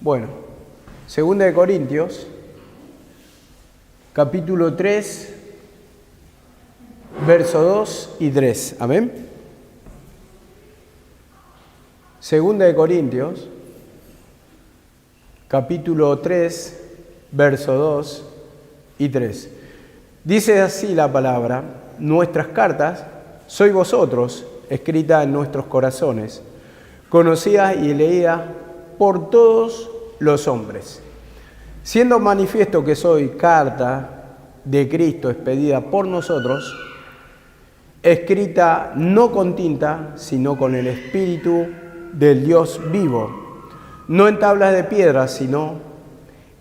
Bueno, Segunda de Corintios, capítulo 3, verso 2 y 3. Amén. Segunda de Corintios, capítulo 3, verso 2 y 3. Dice así la palabra: nuestras cartas sois vosotros, escritas en nuestros corazones, conocidas y leídas por todos los hombres, siendo manifiesto que soy carta de Cristo expedida por nosotros, escrita no con tinta, sino con el Espíritu del Dios vivo, no en tablas de piedra, sino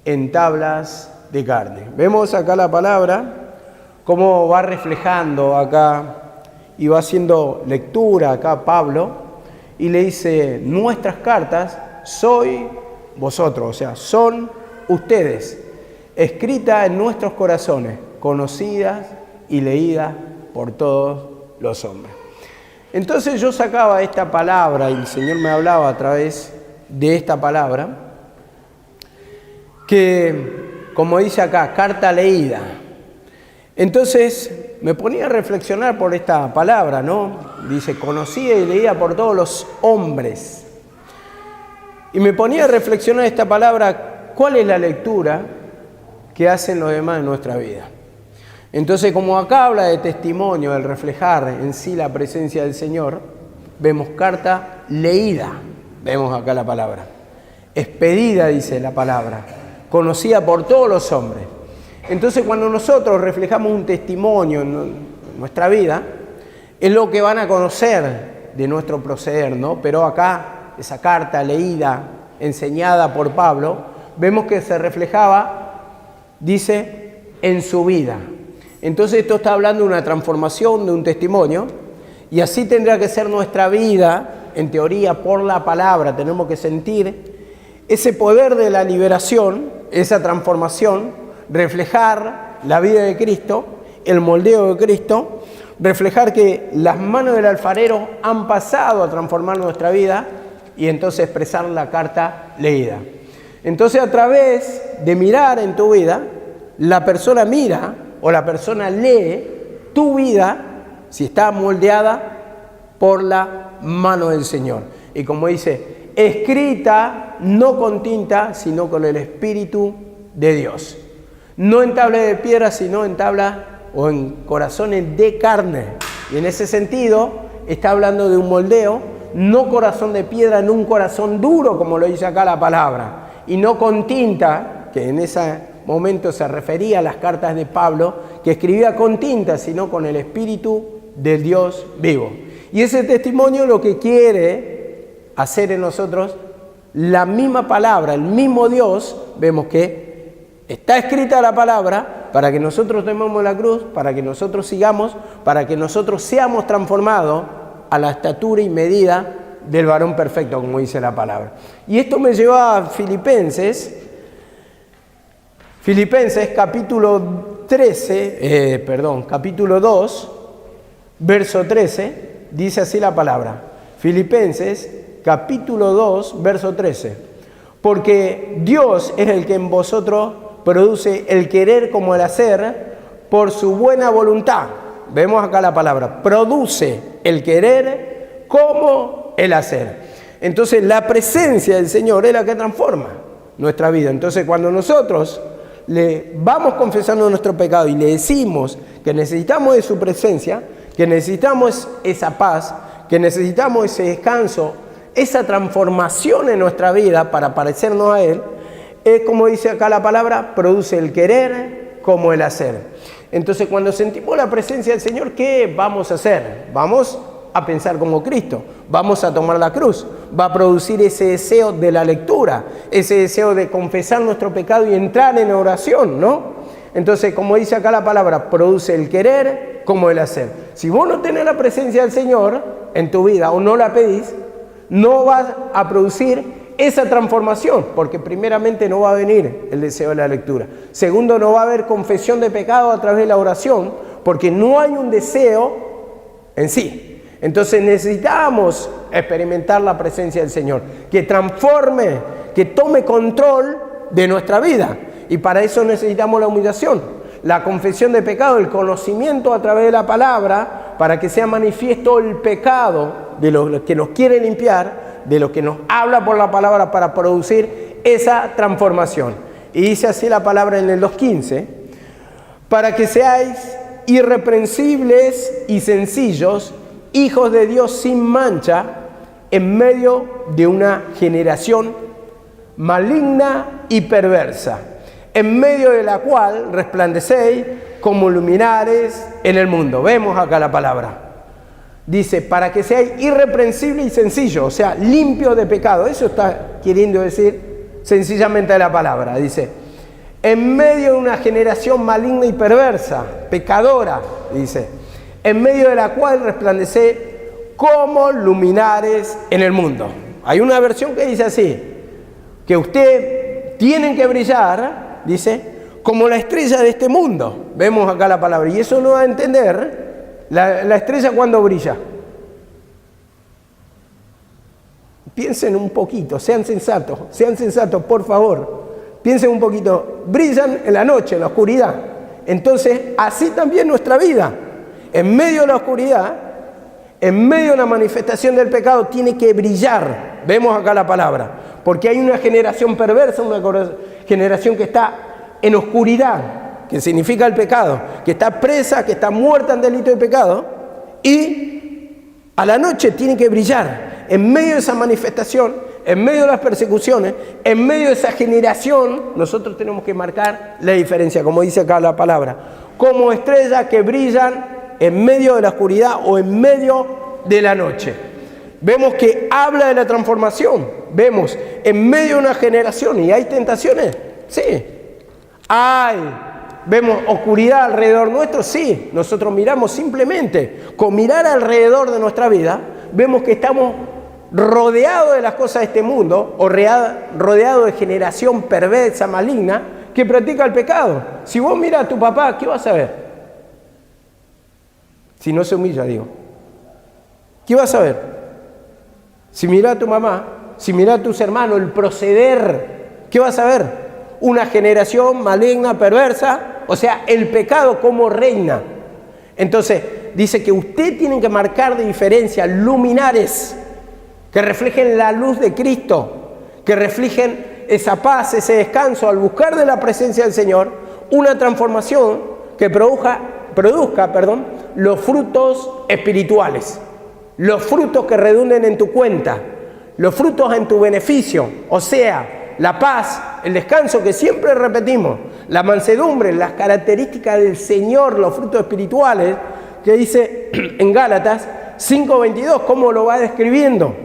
en tablas de carne. Vemos acá la palabra, cómo va reflejando acá y va haciendo lectura acá Pablo, y le dice: nuestras cartas soy vosotros, o sea, son ustedes, escritas en nuestros corazones, conocidas y leídas por todos los hombres. Entonces yo sacaba esta palabra y el Señor me hablaba a través de esta palabra, que, como dice acá, carta leída. Entonces me ponía a reflexionar por esta palabra, ¿no? Dice, conocida y leída por todos los hombres. Y me ponía a reflexionar esta palabra, ¿cuál es la lectura que hacen los demás en nuestra vida? Entonces, como acá habla de testimonio, del reflejar en sí la presencia del Señor, vemos carta leída, vemos acá la palabra. Expedida, dice la palabra, conocida por todos los hombres. Entonces, cuando nosotros reflejamos un testimonio en nuestra vida, es lo que van a conocer de nuestro proceder, ¿no? Pero acá, esa carta leída, enseñada por Pablo, vemos que se reflejaba, dice, en su vida. Entonces esto está hablando de una transformación, de un testimonio, y así tendrá que ser nuestra vida, en teoría, por la palabra. Tenemos que sentir ese poder de la liberación, esa transformación, reflejar la vida de Cristo, el moldeo de Cristo, reflejar que las manos del alfarero han pasado a transformar nuestra vida y entonces expresar la carta leída. Entonces, a través de mirar en tu vida, la persona mira o la persona lee tu vida si está moldeada por la mano del Señor. Y como dice, escrita no con tinta, sino con el Espíritu de Dios. No en tablas de piedra, sino en tablas o en corazones de carne. Y en ese sentido está hablando de un moldeo, no corazón de piedra en un corazón duro, como lo dice acá la palabra, y no con tinta, que en ese momento se refería a las cartas de Pablo, que escribía con tinta, sino con el Espíritu del Dios vivo. Y ese testimonio lo que quiere hacer en nosotros, la misma palabra, el mismo Dios, vemos que está escrita la palabra para que nosotros tomemos la cruz, para que nosotros sigamos, para que nosotros seamos transformados a la estatura y medida del varón perfecto, como dice la palabra. Y esto me lleva a Filipenses capítulo 2, verso 13, dice así la palabra. Filipenses capítulo 2, verso 13. Porque Dios es el que en vosotros produce el querer como el hacer por su buena voluntad. Vemos acá la palabra, produce el querer como el hacer. Entonces la presencia del Señor es la que transforma nuestra vida. Entonces cuando nosotros le vamos confesando nuestro pecado y le decimos que necesitamos de su presencia, que necesitamos esa paz, que necesitamos ese descanso, esa transformación en nuestra vida para parecernos a Él, es como dice acá la palabra, produce el querer como el hacer. Entonces, cuando sentimos la presencia del Señor, ¿qué vamos a hacer? Vamos a pensar como Cristo, vamos a tomar la cruz, va a producir ese deseo de la lectura, ese deseo de confesar nuestro pecado y entrar en oración, ¿no? Entonces, como dice acá la palabra, produce el querer como el hacer. Si vos no tenés la presencia del Señor en tu vida o no la pedís, no vas a producir esa transformación, porque primeramente no va a venir el deseo de la lectura. Segundo, no va a haber confesión de pecado a través de la oración, porque no hay un deseo en sí. Entonces necesitamos experimentar la presencia del Señor, que transforme, que tome control de nuestra vida. Y para eso necesitamos la humillación, la confesión de pecado, el conocimiento a través de la palabra, para que sea manifiesto el pecado de lo que nos quiere limpiar, de lo que nos habla por la palabra para producir esa transformación. Y dice así la palabra en el 2:15, para que seáis irreprensibles y sencillos, hijos de Dios sin mancha, en medio de una generación maligna y perversa, en medio de la cual resplandecéis como luminares en el mundo. Vemos acá la palabra. Dice, para que seáis irreprensibles y sencillos, o sea, limpios de pecado. Eso está queriendo decir sencillamente la palabra. Dice, en medio de una generación maligna y perversa, pecadora, dice, en medio de la cual resplandecéis como luminares en el mundo. Hay una versión que dice así, que usted tienen que brillar, dice, como la estrella de este mundo. Vemos acá la palabra. Y eso no va a entender la estrella cuando brilla. Piensen un poquito, sean sensatos, por favor. Piensen un poquito. Brillan en la noche, en la oscuridad. Entonces, así también nuestra vida. En medio de la oscuridad, en medio de la manifestación del pecado, tiene que brillar. Vemos acá la palabra. Porque hay una generación perversa, una generación que está en oscuridad, que significa el pecado, que está presa, que está muerta en delito de pecado, y a la noche tiene que brillar. En medio de esa manifestación, en medio de las persecuciones, en medio de esa generación, nosotros tenemos que marcar la diferencia, como dice acá la palabra, como estrellas que brillan en medio de la oscuridad o en medio de la noche. Vemos que habla de la transformación. Vemos en medio de una generación, ¿y hay tentaciones? Sí. ¿Vemos oscuridad alrededor nuestro? Sí. Nosotros miramos simplemente, con mirar alrededor de nuestra vida, vemos que estamos rodeados de las cosas de este mundo, o rodeados de generación perversa, maligna, que practica el pecado. Si vos miras a tu papá, ¿qué vas a ver? Si no se humilla, digo. ¿Qué vas a ver? Si mirás a tu mamá, si mirás a tus hermanos, el proceder, ¿qué vas a ver? Una generación maligna, perversa, o sea, el pecado como reina. Entonces, dice que usted tiene que marcar de diferencia luminares que reflejen la luz de Cristo, que reflejen esa paz, ese descanso, al buscar de la presencia del Señor, una transformación que produzca, los frutos espirituales. Los frutos que redunden en tu cuenta, los frutos en tu beneficio, o sea, la paz, el descanso que siempre repetimos, la mansedumbre, las características del Señor, los frutos espirituales, que dice en Gálatas 5:22, cómo lo va describiendo.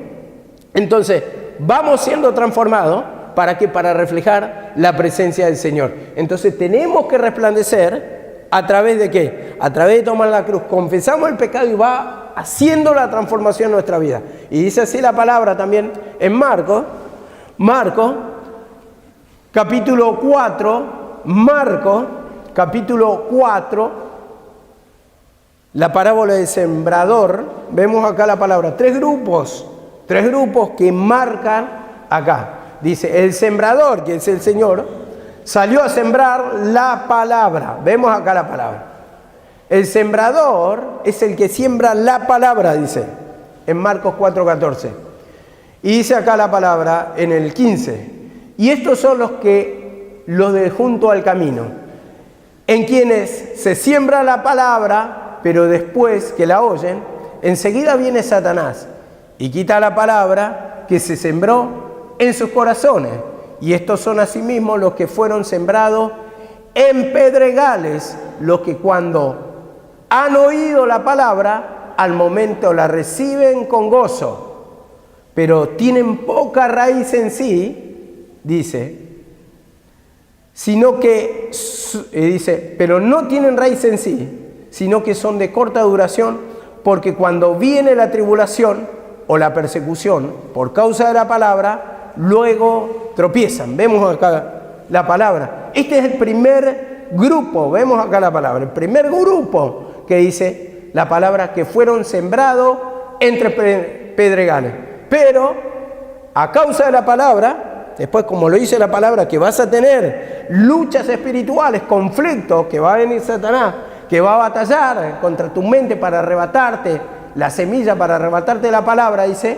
Entonces, vamos siendo transformados, ¿para qué? Para reflejar la presencia del Señor. Entonces, tenemos que resplandecer, ¿a través de qué? A través de tomar la cruz. Confesamos el pecado y va haciendo la transformación en nuestra vida. Y dice así la palabra también en Marcos, capítulo 4, la parábola del sembrador. Vemos acá la palabra, tres grupos que marcan acá. Dice, el sembrador, que es el Señor, salió a sembrar la palabra. Vemos acá la palabra. El sembrador es el que siembra la palabra, dice, en Marcos 4:14. Y dice acá la palabra en el 15. Y estos son los de junto al camino, en quienes se siembra la palabra, pero después que la oyen, enseguida viene Satanás y quita la palabra que se sembró en sus corazones. Y estos son asimismo los que fueron sembrados en pedregales, los que cuando han oído la palabra, al momento la reciben con gozo, pero tienen poca raíz en sí, dice, pero no tienen raíz en sí, sino que son de corta duración, porque cuando viene la tribulación o la persecución por causa de la palabra, luego tropiezan. Vemos acá la palabra. Este es el primer grupo, vemos acá la palabra, el primer grupo que dice la palabra, que fueron sembrados entre pedregales. Pero a causa de la palabra después como lo dice la palabra, que vas a tener luchas espirituales, conflictos, que va a venir Satanás, que va a batallar contra tu mente para arrebatarte la semilla, para arrebatarte la palabra, dice,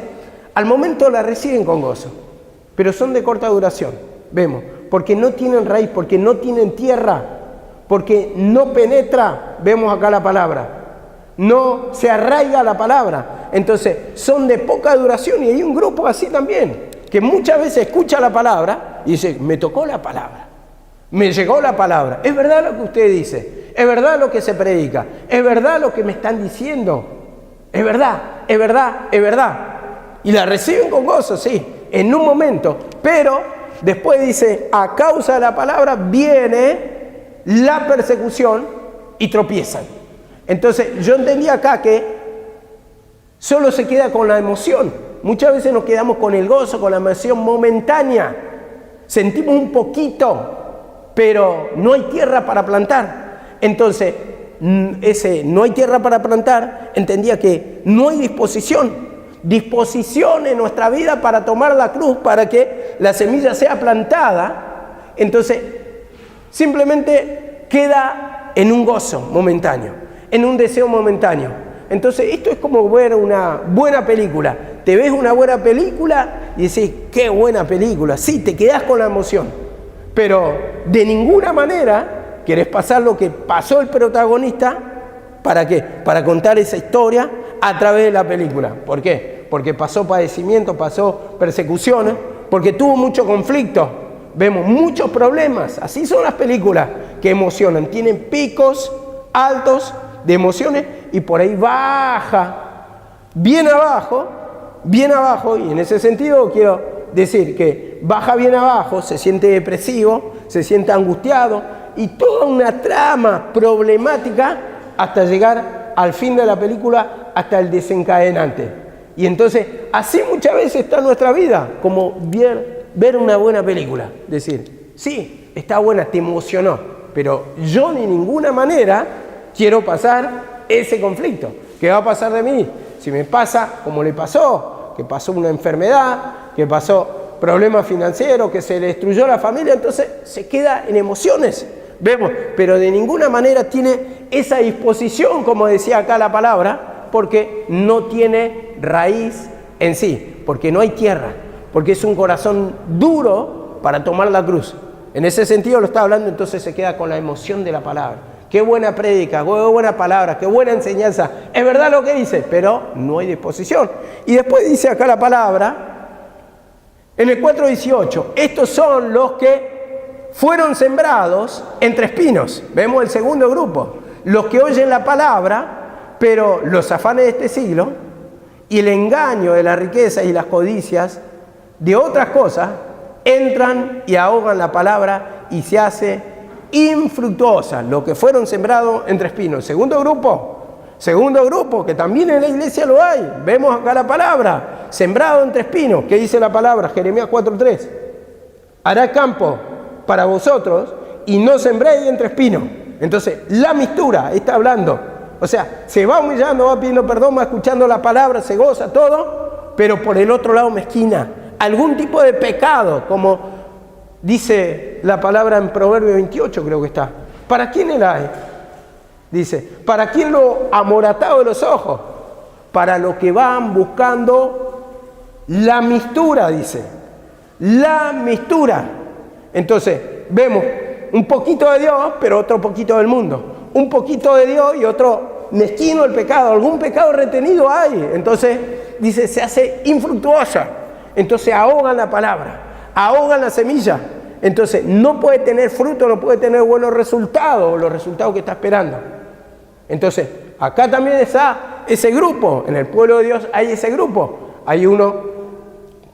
al momento la reciben con gozo, pero son de corta duración, vemos, porque no tienen raíz, porque no tienen tierra, porque no penetra, vemos acá la palabra, no se arraiga la palabra, entonces son de poca duración. Y hay un grupo así también, que muchas veces escucha la palabra y dice, me tocó la palabra, me llegó la palabra, es verdad lo que usted dice, es verdad lo que se predica, es verdad lo que me están diciendo, es verdad, es verdad, es verdad, y la reciben con gozo, sí, en un momento, pero después dice, a causa de la palabra viene la persecución y tropiezan. Entonces yo entendí acá que solo se queda con la emoción. Muchas veces nos quedamos con el gozo, con la emoción momentánea. Sentimos un poquito, pero no hay tierra para plantar. Entonces, ese no hay tierra para plantar, entendía que no hay disposición en nuestra vida para tomar la cruz, para que la semilla sea plantada. Entonces, simplemente queda en un gozo momentáneo, en un deseo momentáneo. Entonces esto es como ver una buena película. Te ves una buena película y decís, qué buena película. Sí, te quedás con la emoción, pero de ninguna manera querés pasar lo que pasó el protagonista. ¿Para qué? Para contar esa historia a través de la película. ¿Por qué? Porque pasó padecimiento, pasó persecuciones, porque tuvo mucho conflicto. Vemos muchos problemas. Así son las películas que emocionan. Tienen picos altos de emociones y por ahí baja bien abajo, y en ese sentido quiero decir que baja bien abajo, se siente depresivo, se siente angustiado y toda una trama problemática hasta llegar al fin de la película, hasta el desencadenante. Y entonces así muchas veces está nuestra vida, como ver una buena película, decir, sí, está buena, te emocionó, pero yo de ninguna manera quiero pasar ese conflicto. ¿Qué va a pasar de mí? Si me pasa como le pasó, que pasó una enfermedad, que pasó problemas financieros, que se le destruyó la familia, entonces se queda en emociones, vemos, pero de ninguna manera tiene esa disposición, como decía acá la palabra, porque no tiene raíz en sí, porque no hay tierra, porque es un corazón duro para tomar la cruz. En ese sentido lo está hablando, entonces se queda con la emoción de la palabra. Qué buena prédica, qué buena palabra, qué buena enseñanza. Es verdad lo que dice, pero no hay disposición. Y después dice acá la palabra, en el 4:18, estos son los que fueron sembrados entre espinos. Vemos el segundo grupo. Los que oyen la palabra, pero los afanes de este siglo y el engaño de la riqueza y las codicias de otras cosas entran y ahogan la palabra y se hace infructuosa, los que fueron sembrados entre espinos. Segundo grupo, que también en la iglesia lo hay. Vemos acá la palabra, sembrado entre espinos. ¿Qué dice la palabra? Jeremías 4:3. Hará campo para vosotros y no sembréis entre espinos. Entonces, la mistura está hablando. O sea, se va humillando, va pidiendo perdón, va escuchando la palabra, se goza todo, pero por el otro lado mezquina. Algún tipo de pecado, como dice la palabra en Proverbio 28, creo que está. ¿Para quién el hay? Dice, ¿para quién lo amoratado de los ojos? Para los que van buscando la mistura, dice. La mistura. Entonces, vemos un poquito de Dios, pero otro poquito del mundo. Un poquito de Dios y otro mezquino el pecado. Algún pecado retenido hay. Entonces, dice, se hace infructuosa. Entonces, ahogan la palabra, ahogan la semilla. Entonces, no puede tener fruto, no puede tener buenos resultados, los resultados que está esperando. Entonces, acá también está ese grupo. En el pueblo de Dios hay ese grupo. Hay uno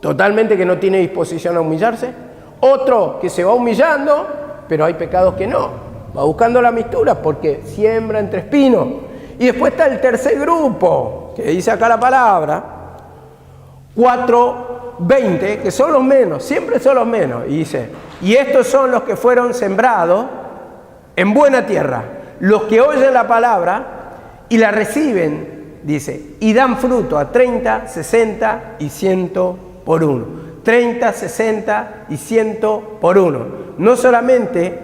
totalmente que no tiene disposición a humillarse. Otro que se va humillando, pero hay pecados que no. Va buscando la mistura porque siembra entre espinos. Y después está el tercer grupo, que dice acá la palabra, 4:20, que son los menos, siempre son los menos. Y dice, y estos son los que fueron sembrados en buena tierra, los que oyen la palabra y la reciben, dice, y dan fruto a 30, 60 y 100 por uno. 30, 60 y 100 por uno. No solamente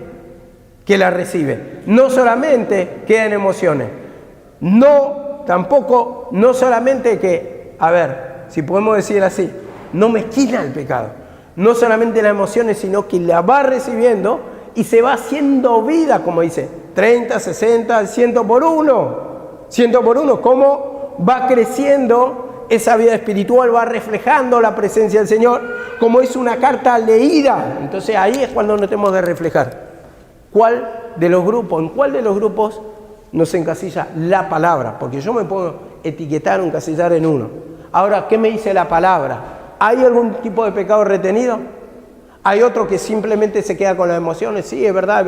que la recibe, no solamente queda en emociones, no solamente que, a ver, si podemos decir así, no mezquina el pecado, no solamente las emociones, sino que la va recibiendo y se va haciendo vida, como dice, 30, 60, 100 por uno. 100 por uno, cómo va creciendo esa vida espiritual, va reflejando la presencia del Señor, como es una carta leída. Entonces ahí es cuando nos tenemos de reflejar. ¿En cuál de los grupos nos encasilla la palabra? Porque yo me puedo etiquetar o encasillar en uno. Ahora, ¿qué me dice la palabra? ¿Hay algún tipo de pecado retenido? ¿Hay otro que simplemente se queda con las emociones? Sí, es verdad,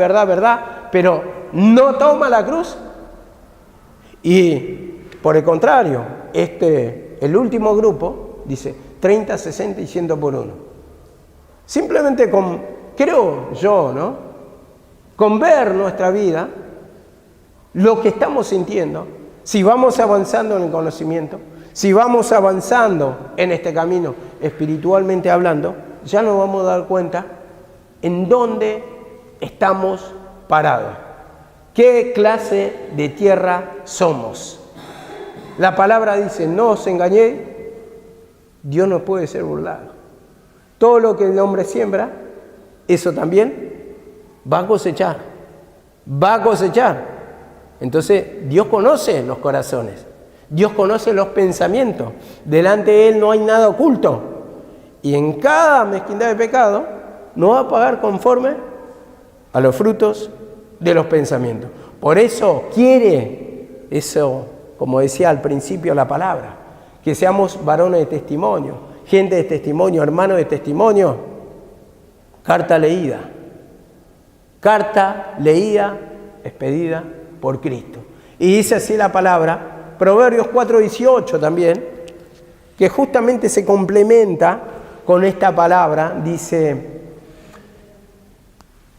pero no toma la cruz. Y por el contrario, el último grupo dice 30, 60 y 100 por uno. Simplemente creo yo, ¿no? Con ver nuestra vida, lo que estamos sintiendo, si vamos avanzando en el conocimiento, si vamos avanzando en este camino espiritualmente hablando, ya nos vamos a dar cuenta en dónde estamos parados. ¿Qué clase de tierra somos? La palabra dice, no os engañéis, Dios no puede ser burlado. Todo lo que el hombre siembra, eso también va a cosechar. Entonces, Dios conoce los corazones, Dios conoce los pensamientos. Delante de Él no hay nada oculto. Y en cada mezquindad de pecado, nos va a pagar conforme a los frutos de los pensamientos. Por eso quiere eso, como decía al principio la palabra, que seamos varones de testimonio, gente de testimonio, hermanos de testimonio. Carta leída, expedida por Cristo. Y dice así la palabra, Proverbios 4:18 también, que justamente se complementa con esta palabra, dice: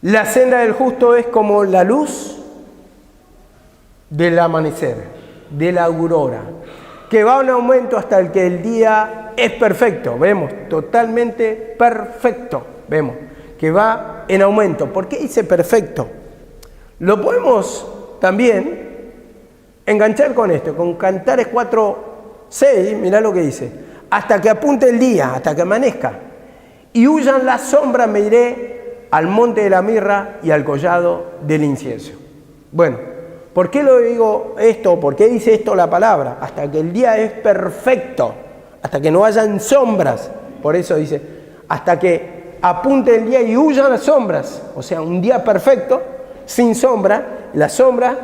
la senda del justo es como la luz del amanecer, de la aurora, que va en aumento hasta el que el día es perfecto. Vemos, totalmente perfecto. Vemos que va en aumento. ¿Por qué dice perfecto? Lo podemos también enganchar con esto, con Cantares 4:6, mirá lo que dice: hasta que apunte el día, hasta que amanezca, y huyan las sombras, me iré al monte de la mirra y al collado del incienso. Bueno, ¿por qué lo digo esto? ¿Por qué dice esto la palabra? Hasta que el día es perfecto, hasta que no hayan sombras. Por eso dice, hasta que apunte el día y huyan las sombras. O sea, un día perfecto, sin sombra. La sombra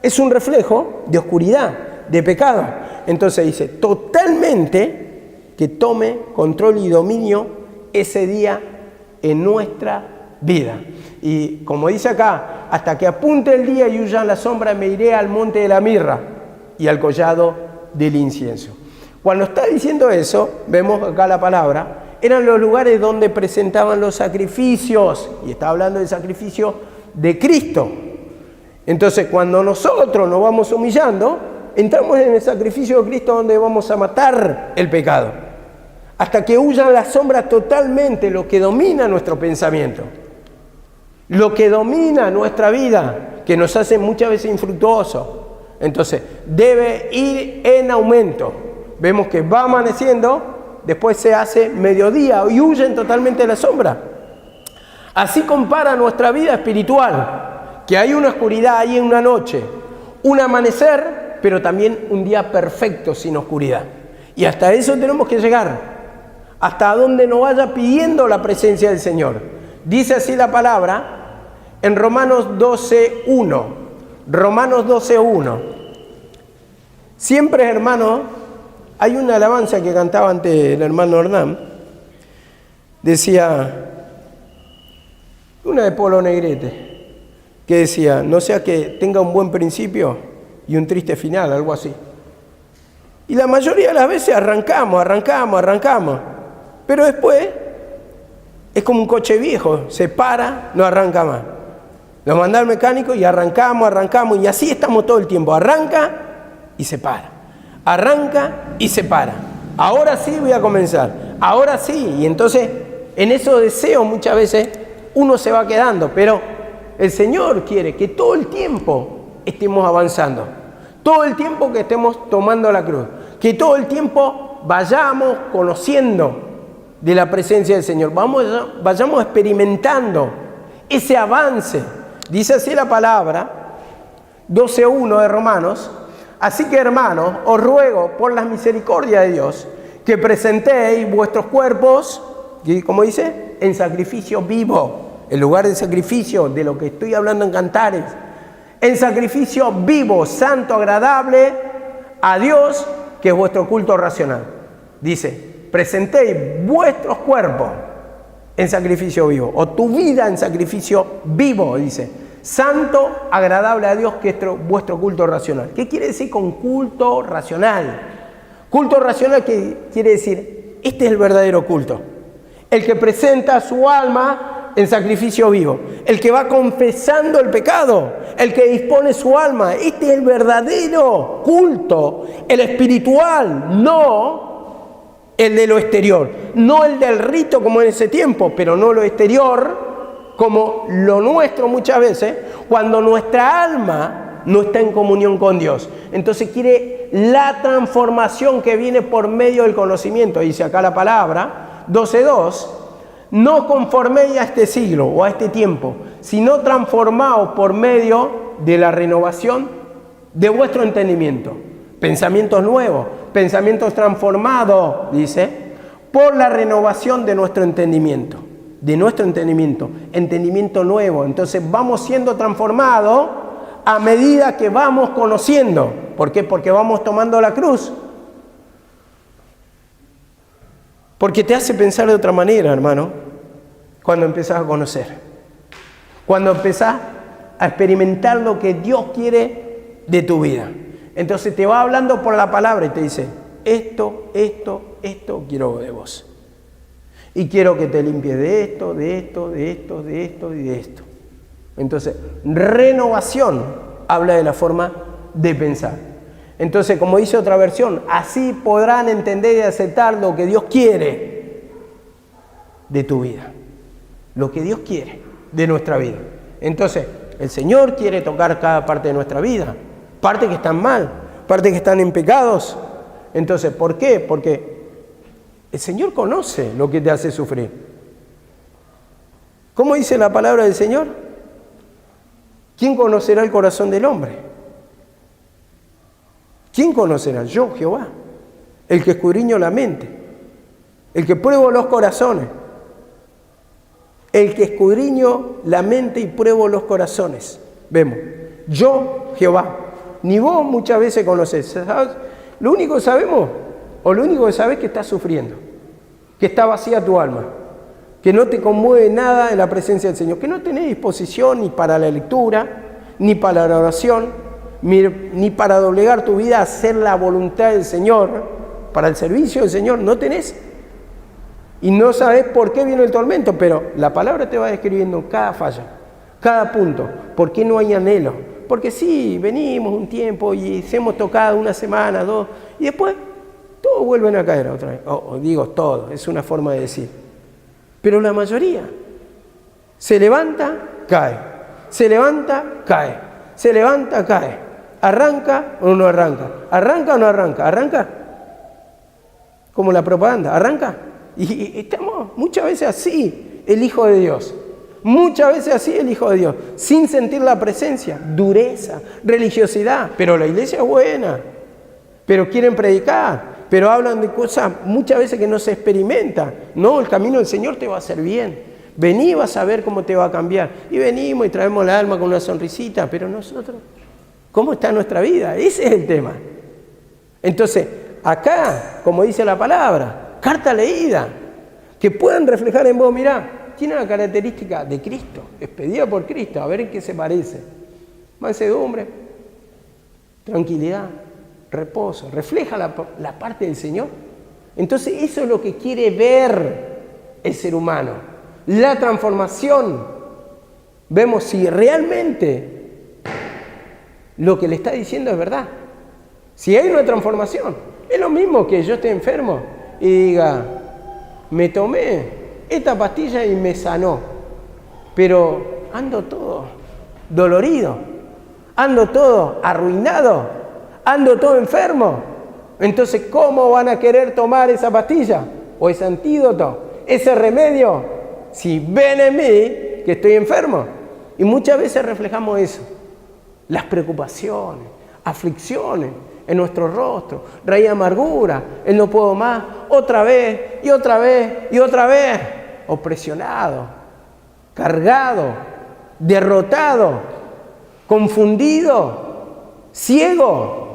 es un reflejo de oscuridad, de pecado. Entonces dice, totalmente que tome control y dominio ese día en nuestra vida. Y como dice acá, hasta que apunte el día y huyan las sombras, me iré al monte de la mirra y al collado del incienso. Cuando está diciendo eso, vemos acá la palabra, eran los lugares donde presentaban los sacrificios, y está hablando del sacrificio de Cristo. Entonces, cuando nosotros nos vamos humillando, entramos en el sacrificio de Cristo, donde vamos a matar el pecado, hasta que huyan las sombras totalmente, lo que domina nuestro pensamiento, lo que domina nuestra vida, que nos hace muchas veces infructuosos. Entonces, debe ir en aumento. Vemos que va amaneciendo, después se hace mediodía y huyen totalmente de la sombra. Así compara nuestra vida espiritual, que hay una oscuridad, hay una noche, un amanecer, pero también un día perfecto sin oscuridad. Y hasta eso tenemos que llegar, hasta donde nos vaya pidiendo la presencia del Señor. Dice así la palabra en Romanos 12:1. Romanos 12:1. Siempre, hermano, hay una alabanza que cantaba antes el hermano Hernán. Decía, una de Polo Negrete, que decía, no sea que tenga un buen principio y un triste final, algo así. Y la mayoría de las veces arrancamos, pero después es como un coche viejo, se para, no arranca más. Lo manda al mecánico y arrancamos, y así estamos todo el tiempo. Arranca y se para. Arranca y se para. Ahora sí voy a comenzar. ahora sí. Y entonces en esos deseos muchas veces uno se va quedando, pero el Señor quiere que todo el tiempo estemos avanzando, todo el tiempo que estemos tomando la cruz, que todo el tiempo vayamos conociendo de la presencia del Señor, vayamos experimentando ese avance. Dice así la palabra, 12:1 de Romanos: así que, hermanos, os ruego por las misericordias de Dios que presentéis vuestros cuerpos, ¿cómo dice? En sacrificio vivo, en lugar de sacrificio de lo que estoy hablando en Cantares, en sacrificio vivo, santo, agradable a Dios, que es vuestro culto racional. Dice, presentéis vuestros cuerpos en sacrificio vivo, o tu vida en sacrificio vivo, dice, santo, agradable a Dios, que es vuestro culto racional. ¿Qué quiere decir con culto racional? Culto racional, que quiere decir, este es el verdadero culto, el que presenta su alma en sacrificio vivo, el que va confesando el pecado, el que dispone su alma. Este es el verdadero culto, el espiritual, no el de lo exterior, no el del rito como en ese tiempo, pero no lo exterior como lo nuestro muchas veces, cuando nuestra alma no está en comunión con Dios. Entonces quiere la transformación que viene por medio del conocimiento. Dice acá la palabra, 12:2, no conforméis a este siglo o a este tiempo, sino transformaos por medio de la renovación de vuestro entendimiento. Pensamientos nuevos, pensamientos transformados, dice, por la renovación de nuestro entendimiento, entendimiento nuevo. Entonces vamos siendo transformados a medida que vamos conociendo. ¿Por qué? Porque vamos tomando la cruz. Porque te hace pensar de otra manera, hermano, cuando empezás a conocer. Cuando empezás a experimentar lo que Dios quiere de tu vida. Entonces te va hablando por la palabra y te dice, esto quiero de vos. Y quiero que te limpies de esto y de esto. Entonces, renovación habla de la forma de pensar. Entonces, como dice otra versión, así podrán entender y aceptar lo que Dios quiere de tu vida. Lo que Dios quiere de nuestra vida. Entonces, el Señor quiere tocar cada parte de nuestra vida. Partes que están mal, partes que están en pecados. Entonces, ¿por qué? Porque el Señor conoce lo que te hace sufrir. ¿Cómo dice la palabra del Señor? ¿Quién conocerá el corazón del hombre? ¿Quién conocerá? Yo, Jehová, el que escudriño la mente, el que pruebo los corazones, el que escudriño la mente y pruebo los corazones. Vemos, yo, Jehová. Ni vos muchas veces conocés, ¿sabes? Lo único que sabemos, o lo único que sabés, es que estás sufriendo, que está vacía tu alma, que no te conmueve nada en la presencia del Señor, que no tenés disposición ni para la lectura, ni para la oración, ni para doblegar tu vida a hacer la voluntad del Señor, para el servicio del Señor, no tenés. Y no sabés por qué viene el tormento, pero la palabra te va describiendo cada falla, cada punto, por qué no hay anhelo. Porque sí, venimos un tiempo y hemos tocado una semana, dos, y después todos vuelven a caer otra vez. Digo todo, es una forma de decir. Pero la mayoría se levanta, cae. Se levanta, cae. Se levanta, cae. ¿Arranca o no arranca? ¿Arranca o no arranca? ¿Arranca? Como la propaganda, ¿arranca? Y estamos muchas veces así, el Hijo de Dios. Muchas veces así el Hijo de Dios, sin sentir la presencia, dureza, religiosidad. Pero la iglesia es buena, pero quieren predicar, pero hablan de cosas muchas veces que no se experimentan. No, el camino del Señor te va a hacer bien. Vení, vas a ver cómo te va a cambiar. Y venimos y traemos la alma con una sonrisita, pero nosotros, ¿cómo está nuestra vida? Ese es el tema. Entonces, acá, como dice la palabra, carta leída, que puedan reflejar en vos, mirá, tiene la característica de Cristo, expedida por Cristo, a ver en qué se parece. Mansedumbre, tranquilidad, reposo, refleja la parte del Señor. Entonces eso es lo que quiere ver el ser humano, la transformación. Vemos si realmente lo que le está diciendo es verdad. Si hay una transformación, es lo mismo que yo esté enfermo y diga, me tomé esta pastilla y me sanó, pero ando todo dolorido, ando todo arruinado, ando todo enfermo. Entonces, ¿cómo van a querer tomar esa pastilla o ese antídoto, ese remedio, si ven en mí que estoy enfermo? Y muchas veces reflejamos eso, las preocupaciones, aflicciones en nuestro rostro, raíz de amargura, el no puedo más, otra vez y otra vez y otra vez, opresionado, cargado, derrotado, confundido, ciego.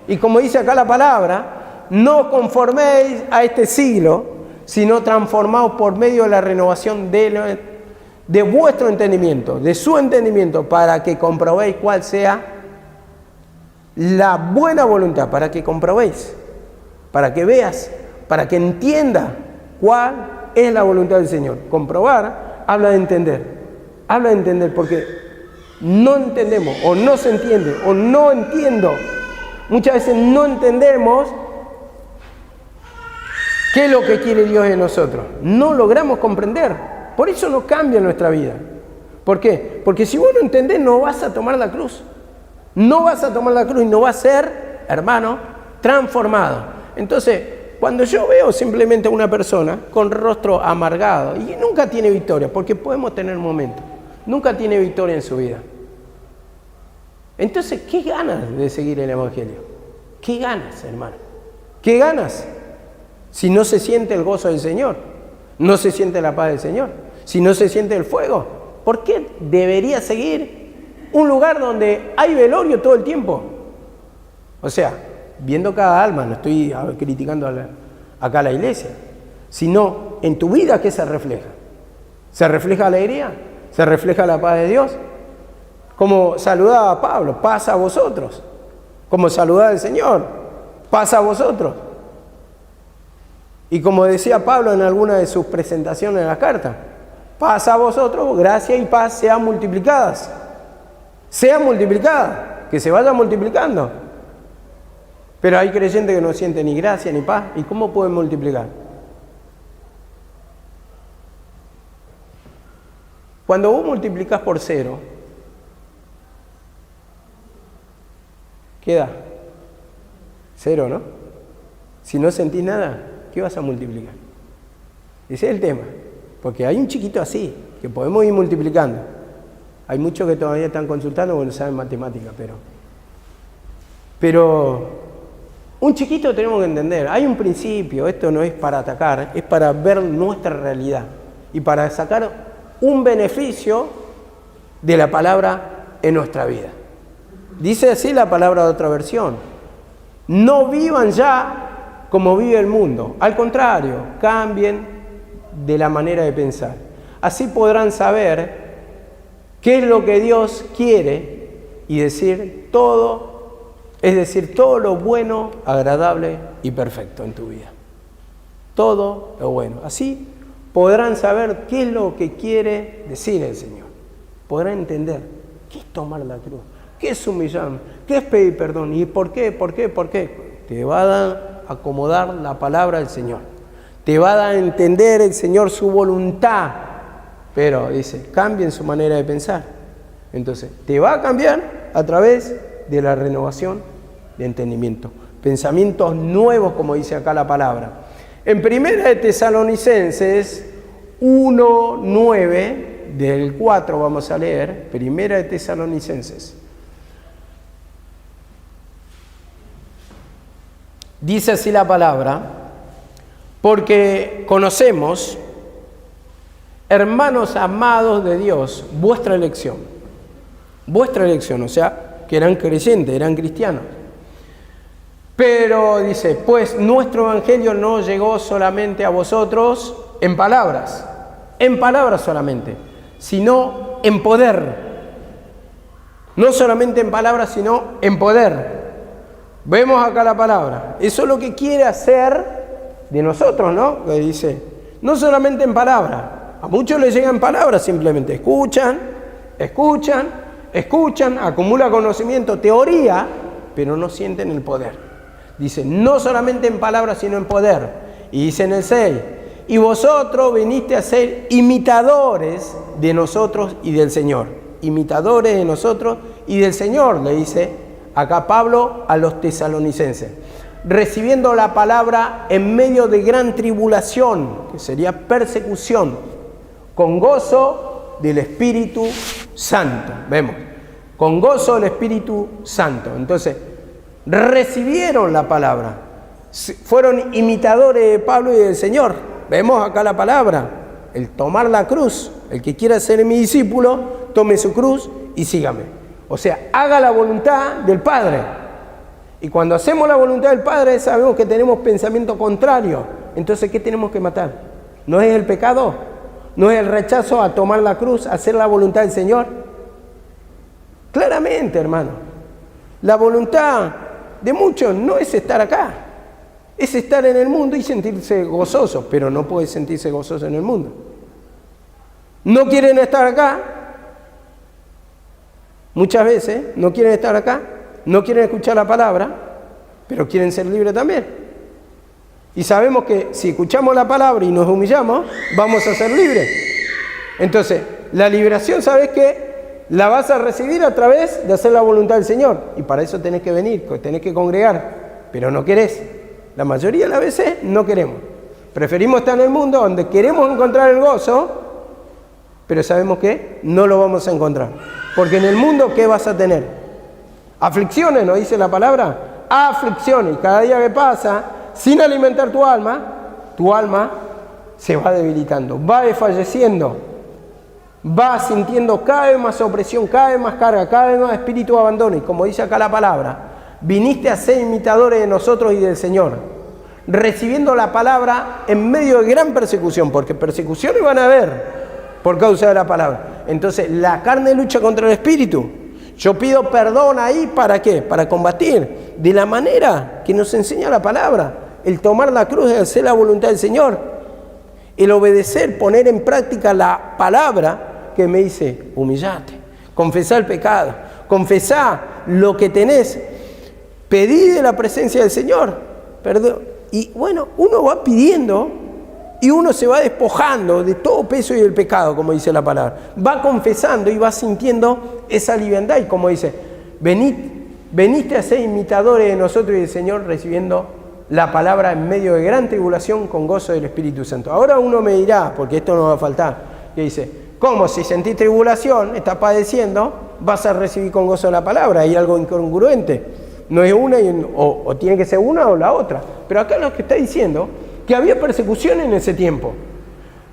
Y como dice acá la palabra, no conforméis a este siglo, sino transformaos por medio de la renovación de vuestro entendimiento, de su entendimiento, para que comprobéis cuál sea la buena voluntad, para que comprobéis, para que veas, para que entiendas cuál es la voluntad del Señor. Comprobar habla de entender, porque no entendemos, o no se entiende, o no entiendo. Muchas veces no entendemos qué es lo que quiere Dios de nosotros. No logramos comprender. Por eso no cambia nuestra vida. ¿Por qué? Porque si vos no entendés, no vas a tomar la cruz. No vas a tomar la cruz y no vas a ser, hermano, transformado. Entonces, cuando yo veo simplemente a una persona con rostro amargado y nunca tiene victoria, porque podemos tener momentos, nunca tiene victoria en su vida. Entonces, ¿qué ganas de seguir el Evangelio? ¿Qué ganas, hermano? ¿Qué ganas? Si no se siente el gozo del Señor, no se siente la paz del Señor, si no se siente el fuego, ¿por qué debería seguir un lugar donde hay velorio todo el tiempo? O sea, viendo cada alma, no estoy criticando acá a la iglesia, sino en tu vida, ¿qué se refleja? ¿Se refleja alegría? ¿Se refleja la paz de Dios? Como saludaba a Pablo, paz a vosotros. Como saludaba al Señor, paz a vosotros. Y como decía Pablo en alguna de sus presentaciones en la carta, paz a vosotros, gracia y paz sean multiplicadas. Sean multiplicadas, que se vayan multiplicando. Pero hay creyentes que no sienten ni gracia ni paz. ¿Y cómo pueden multiplicar? Cuando vos multiplicás por 0, ¿qué da? 0, ¿no? Si no sentís nada, ¿qué vas a multiplicar? Ese es el tema. Porque hay un chiquito así, que podemos ir multiplicando. Hay muchos que todavía están consultando porque no saben matemática, pero un chiquito tenemos que entender. Hay un principio, esto no es para atacar, es para ver nuestra realidad y para sacar un beneficio de la palabra en nuestra vida. Dice así la palabra de otra versión: no vivan ya como vive el mundo, al contrario, cambien de la manera de pensar. Así podrán saber qué es lo que Dios quiere y decir todo, es decir, todo lo bueno, agradable y perfecto en tu vida. Todo lo bueno. Así podrán saber qué es lo que quiere decir el Señor. Podrán entender qué es tomar la cruz, qué es humillarme, qué es pedir perdón y por qué. Te va a dar acomodar la palabra del Señor. Te va a dar a entender el Señor su voluntad. Pero dice, cambien su manera de pensar. Entonces, te va a cambiar a través de la renovación de entendimiento. Pensamientos nuevos, como dice acá la palabra. En 1 de Tesalonicenses 1:9, del 4 vamos a leer, 1 de Tesalonicenses. Dice así la palabra: porque conocemos, hermanos amados de Dios, vuestra elección, o sea, que eran creyentes, eran cristianos. Pero dice, pues nuestro evangelio no llegó solamente a vosotros en palabras solamente, sino en poder. No solamente en palabras, sino en poder. Vemos acá la palabra. Eso es lo que quiere hacer de nosotros, ¿no? Que dice, no solamente en palabras. A muchos les llegan palabras simplemente. Escuchan, acumulan conocimiento, teoría, pero no sienten el poder. Dice, no solamente en palabras, sino en poder. Y dice en el 6, y vosotros viniste a ser imitadores de nosotros y del Señor. Imitadores de nosotros y del Señor, le dice acá Pablo a los tesalonicenses. Recibiendo la palabra en medio de gran tribulación, que sería persecución, con gozo del Espíritu Santo. Vemos, con gozo del Espíritu Santo. Entonces, recibieron la palabra, fueron imitadores de Pablo y del Señor. Vemos acá la palabra, el tomar la cruz. El que quiera ser mi discípulo, tome su cruz y sígame. O sea, haga la voluntad del Padre. Y cuando hacemos la voluntad del Padre, sabemos que tenemos pensamiento contrario. Entonces, ¿qué tenemos que matar? ¿No es el pecado? ¿No es el rechazo a tomar la cruz, a hacer la voluntad del Señor? Claramente, hermano. La voluntad de muchos no es estar acá. Es estar en el mundo y sentirse gozoso, pero no puede sentirse gozoso en el mundo. No quieren estar acá. Muchas veces no quieren estar acá. No quieren escuchar la palabra, pero quieren ser libres también. Y sabemos que si escuchamos la palabra y nos humillamos, vamos a ser libres. Entonces, la liberación, ¿sabes qué? La vas a recibir a través de hacer la voluntad del Señor. Y para eso tenés que venir, tenés que congregar, pero no querés. La mayoría de las veces no queremos. Preferimos estar en el mundo donde queremos encontrar el gozo, pero sabemos que no lo vamos a encontrar. Porque en el mundo, ¿qué vas a tener? Aflicciones, ¿no dice la palabra? Aflicciones. Y cada día que pasa, sin alimentar tu alma se va debilitando, va desfalleciendo, va sintiendo cada vez más opresión, cada vez más carga, cada vez más espíritu de abandono. Y como dice acá la palabra, viniste a ser imitadores de nosotros y del Señor, recibiendo la palabra en medio de gran persecución, porque persecuciones van a haber por causa de la palabra. Entonces, la carne lucha contra el espíritu. Yo pido perdón ahí, ¿para qué? Para combatir de la manera que nos enseña la palabra. El tomar la cruz y hacer la voluntad del Señor. El obedecer, poner en práctica la palabra que me dice, humillate, confesá el pecado, confesá lo que tenés, pedí de la presencia del Señor, perdón. Y bueno, uno va pidiendo y uno se va despojando de todo peso y del pecado, como dice la palabra. Va confesando y va sintiendo esa liviandad. Y como dice, veniste a ser imitadores de nosotros y del Señor, recibiendo la palabra en medio de gran tribulación con gozo del Espíritu Santo. Ahora uno me dirá, porque esto no va a faltar, que dice, ¿cómo? Si sentís tribulación, estás padeciendo, vas a recibir con gozo la palabra. Hay algo incongruente. No es una o tiene que ser una o la otra. Pero acá lo que está diciendo que había persecución en ese tiempo.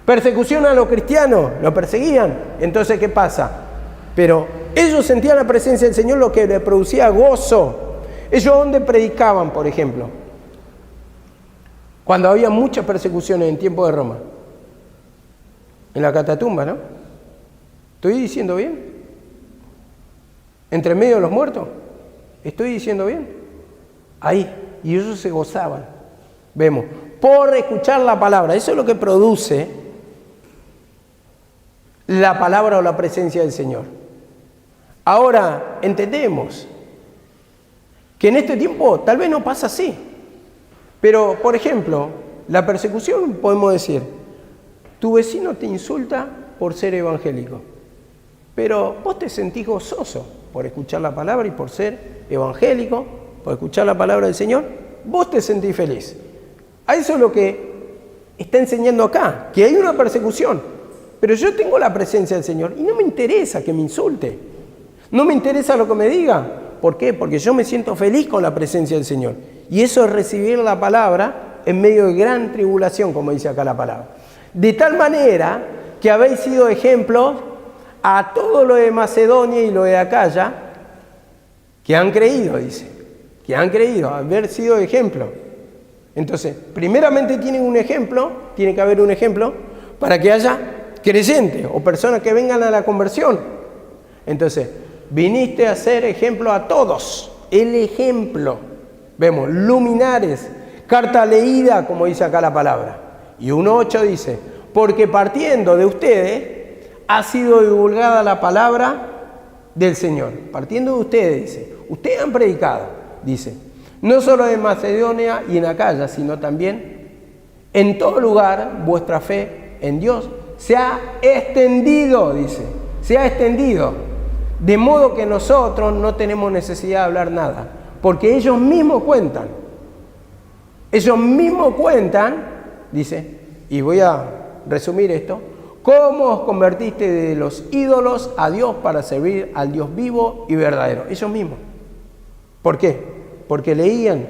Persecución a los cristianos, lo perseguían. Entonces, ¿qué pasa? Pero ellos sentían la presencia del Señor, lo que les producía gozo. Ellos, ¿dónde predicaban, por ejemplo? Cuando había muchas persecuciones en tiempo de Roma. En la Catatumba, ¿no? ¿Estoy diciendo bien? ¿Entre medio de los muertos? ¿Estoy diciendo bien? Ahí. Y ellos se gozaban. Vemos. Por escuchar la palabra. Eso es lo que produce la palabra o la presencia del Señor. Ahora, entendemos que en este tiempo tal vez no pasa así. Pero, por ejemplo, la persecución, podemos decir, tu vecino te insulta por ser evangélico, pero vos te sentís gozoso por escuchar la palabra y por ser evangélico, por escuchar la palabra del Señor, vos te sentís feliz. A eso es lo que está enseñando acá, que hay una persecución, pero yo tengo la presencia del Señor y no me interesa que me insulte, no me interesa lo que me diga. ¿Por qué? Porque yo me siento feliz con la presencia del Señor. Y eso es recibir la palabra en medio de gran tribulación, como dice acá la palabra. De tal manera que habéis sido ejemplos a todo lo de Macedonia y lo de Acaya, que han creído, dice, que han creído, haber sido ejemplo. Entonces, primeramente tienen un ejemplo, tiene que haber un ejemplo para que haya creyentes o personas que vengan a la conversión. Entonces, viniste a ser ejemplo a todos, el ejemplo. Vemos, luminares, carta leída, como dice acá la palabra. Y 1:8 dice, porque partiendo de ustedes ha sido divulgada la palabra del Señor. Partiendo de ustedes, dice, ustedes han predicado, dice, no solo en Macedonia y en Acaya, sino también En todo lugar, vuestra fe en Dios se ha extendido, dice, se ha extendido. De modo que nosotros no tenemos necesidad de hablar nada, porque ellos mismos cuentan. Ellos mismos cuentan, dice, y voy a resumir esto, cómo os convertiste de los ídolos a Dios para servir al Dios vivo y verdadero. Ellos mismos. ¿Por qué? Porque leían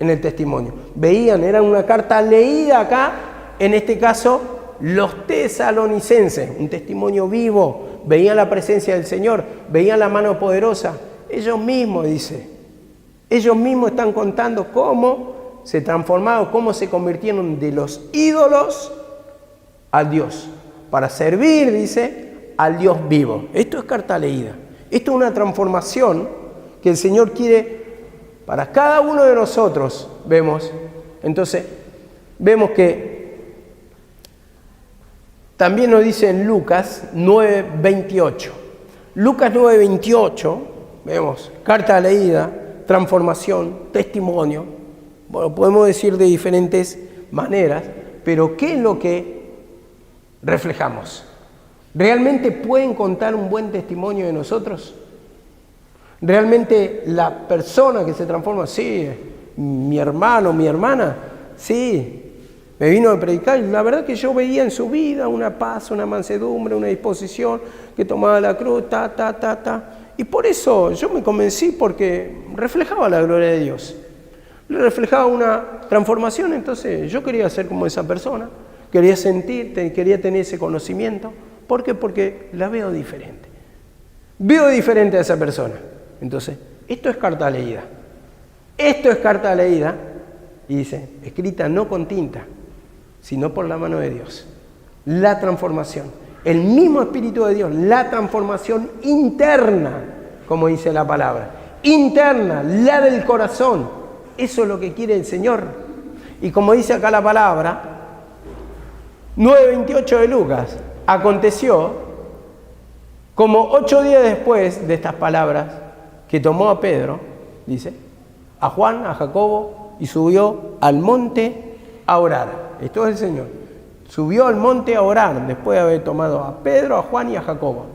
en el testimonio. Veían, era una carta leída acá, en este caso, los tesalonicenses, un testimonio vivo. Veían la presencia del Señor, veían la mano poderosa. Ellos mismos, dice, ellos mismos están contando cómo se transformaron, cómo se convirtieron de los ídolos a Dios, para servir, dice, al Dios vivo. Esto es carta leída. Esto es una transformación que el Señor quiere para cada uno de nosotros. Vemos, entonces, vemos que también nos dice en Lucas 9:28. Lucas 9:28, vemos, carta leída, transformación, testimonio. Bueno, podemos decir de diferentes maneras, pero ¿qué es lo que reflejamos? ¿Realmente pueden contar un buen testimonio de nosotros? ¿Realmente la persona que se transforma, sí, mi hermano, mi hermana, sí, me vino a predicar, y la verdad que yo veía en su vida una paz, una mansedumbre, una disposición, que tomaba la cruz, y por eso yo me convencí, porque reflejaba la gloria de Dios, reflejaba una transformación. Entonces yo quería ser como esa persona, quería sentir, quería tener ese conocimiento. ¿Por qué? Porque la veo diferente. Veo diferente a esa persona. Entonces, esto es carta leída. Esto es carta leída, y dice, escrita no con tinta, sino por la mano de Dios. La transformación. El mismo Espíritu de Dios, la transformación interna, como dice la palabra. Interna, la del corazón. Eso es lo que quiere el Señor. Y como dice acá la palabra, 9:28 de Lucas, aconteció, como 8 días después de estas palabras, que tomó a Pedro, dice, a Juan, a Jacobo, y subió al monte a orar. Esto es el Señor. Subió al monte a orar, después de haber tomado a Pedro, a Juan y a Jacobo.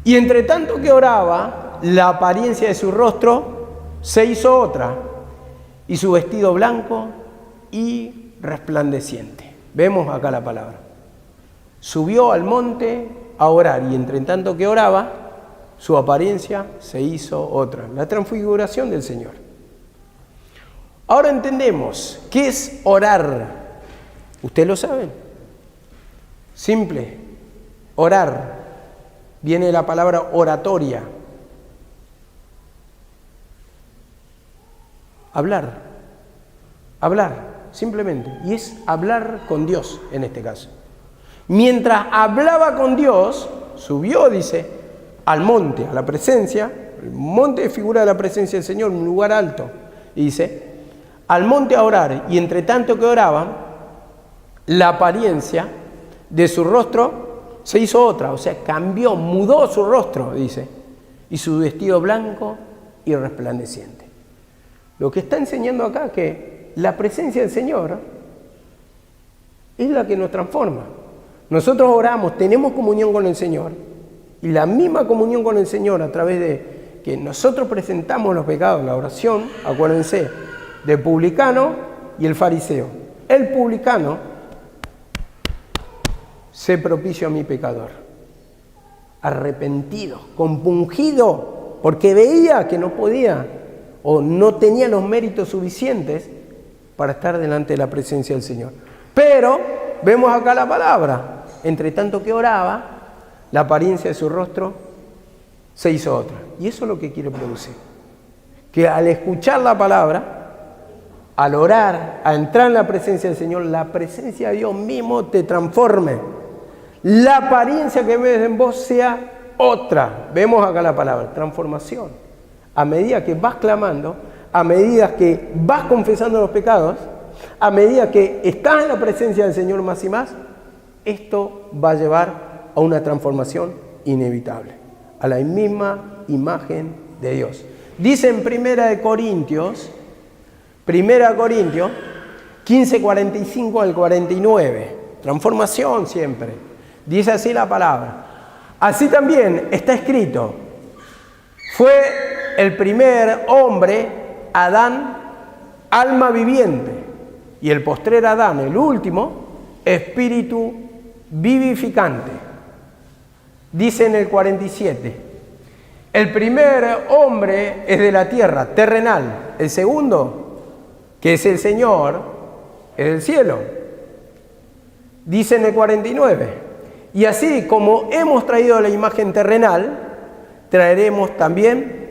Y entre tanto que oraba, la apariencia de su rostro se hizo otra, y su vestido blanco y resplandeciente. Vemos acá la palabra. Subió al monte a orar, y entre tanto que oraba, su apariencia se hizo otra. La transfiguración del Señor. Ahora entendemos qué es orar. ¿Usted lo sabe? Simple. Orar. Viene la palabra oratoria. Hablar. Hablar, simplemente. Y es hablar con Dios en este caso. Mientras hablaba con Dios, subió, dice, al monte, a la presencia. El monte figura de la presencia del Señor, un lugar alto. Y dice, al monte a orar, y entre tanto que oraba, la apariencia de su rostro se hizo otra, o sea, cambió, mudó su rostro, dice, y su vestido blanco y resplandeciente. Lo que está enseñando acá es que la presencia del Señor es la que nos transforma. Nosotros oramos, tenemos comunión con el Señor, y la misma comunión con el Señor a través de que nosotros presentamos los pecados, la oración, acuérdense, del publicano y el fariseo. El publicano se propicio a mi pecador, arrepentido, compungido, porque veía que no podía o no tenía los méritos suficientes para estar delante de la presencia del Señor. Pero vemos acá la palabra, entre tanto que oraba, la apariencia de su rostro se hizo otra. Y eso es lo que quiere producir. Que al escuchar la palabra, al orar, a entrar en la presencia del Señor, la presencia de Dios mismo te transforme. La apariencia que ves en vos sea otra. Vemos acá la palabra, transformación. A medida que vas clamando, a medida que vas confesando los pecados, a medida que estás en la presencia del Señor más y más, esto va a llevar a una transformación inevitable, a la misma imagen de Dios. Dice en 1 Corintios, 15:45 al 49. Transformación siempre. Dice así la palabra. Así también está escrito. Fue el primer hombre, Adán, alma viviente. Y el postrer Adán, el último, espíritu vivificante. Dice en el 47. El primer hombre es de la tierra, terrenal. El segundo, que es el Señor, es del cielo. Dice en el 49. Y así como hemos traído la imagen terrenal, traeremos también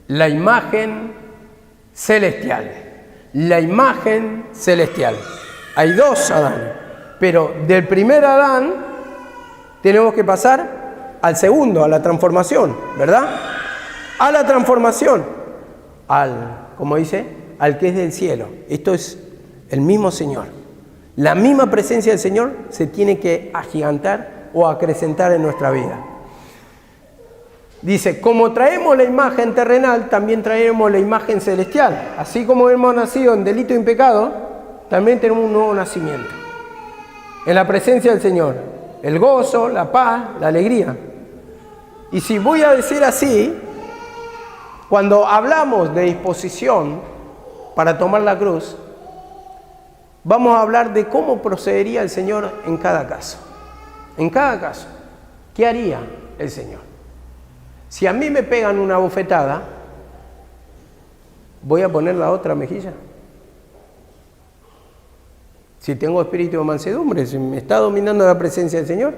la imagen celestial. La imagen celestial. Hay dos Adán, pero del primer Adán tenemos que pasar al segundo, a la transformación, ¿verdad? A la transformación, como dice, al que es del cielo. Esto es el mismo Señor. La misma presencia del Señor se tiene que agigantar o acrecentar en nuestra vida. Dice, como traemos la imagen terrenal, también traemos la imagen celestial. Así como hemos nacido en delito y en pecado, también tenemos un nuevo nacimiento. En la presencia del Señor. El gozo, la paz, la alegría. Y si voy a decir así, cuando hablamos de disposición para tomar la cruz, vamos a hablar de cómo procedería el Señor en cada caso. En cada caso, ¿qué haría el Señor? Si a mí me pegan una bofetada, ¿voy a poner la otra mejilla? Si tengo espíritu de mansedumbre, si me está dominando la presencia del Señor,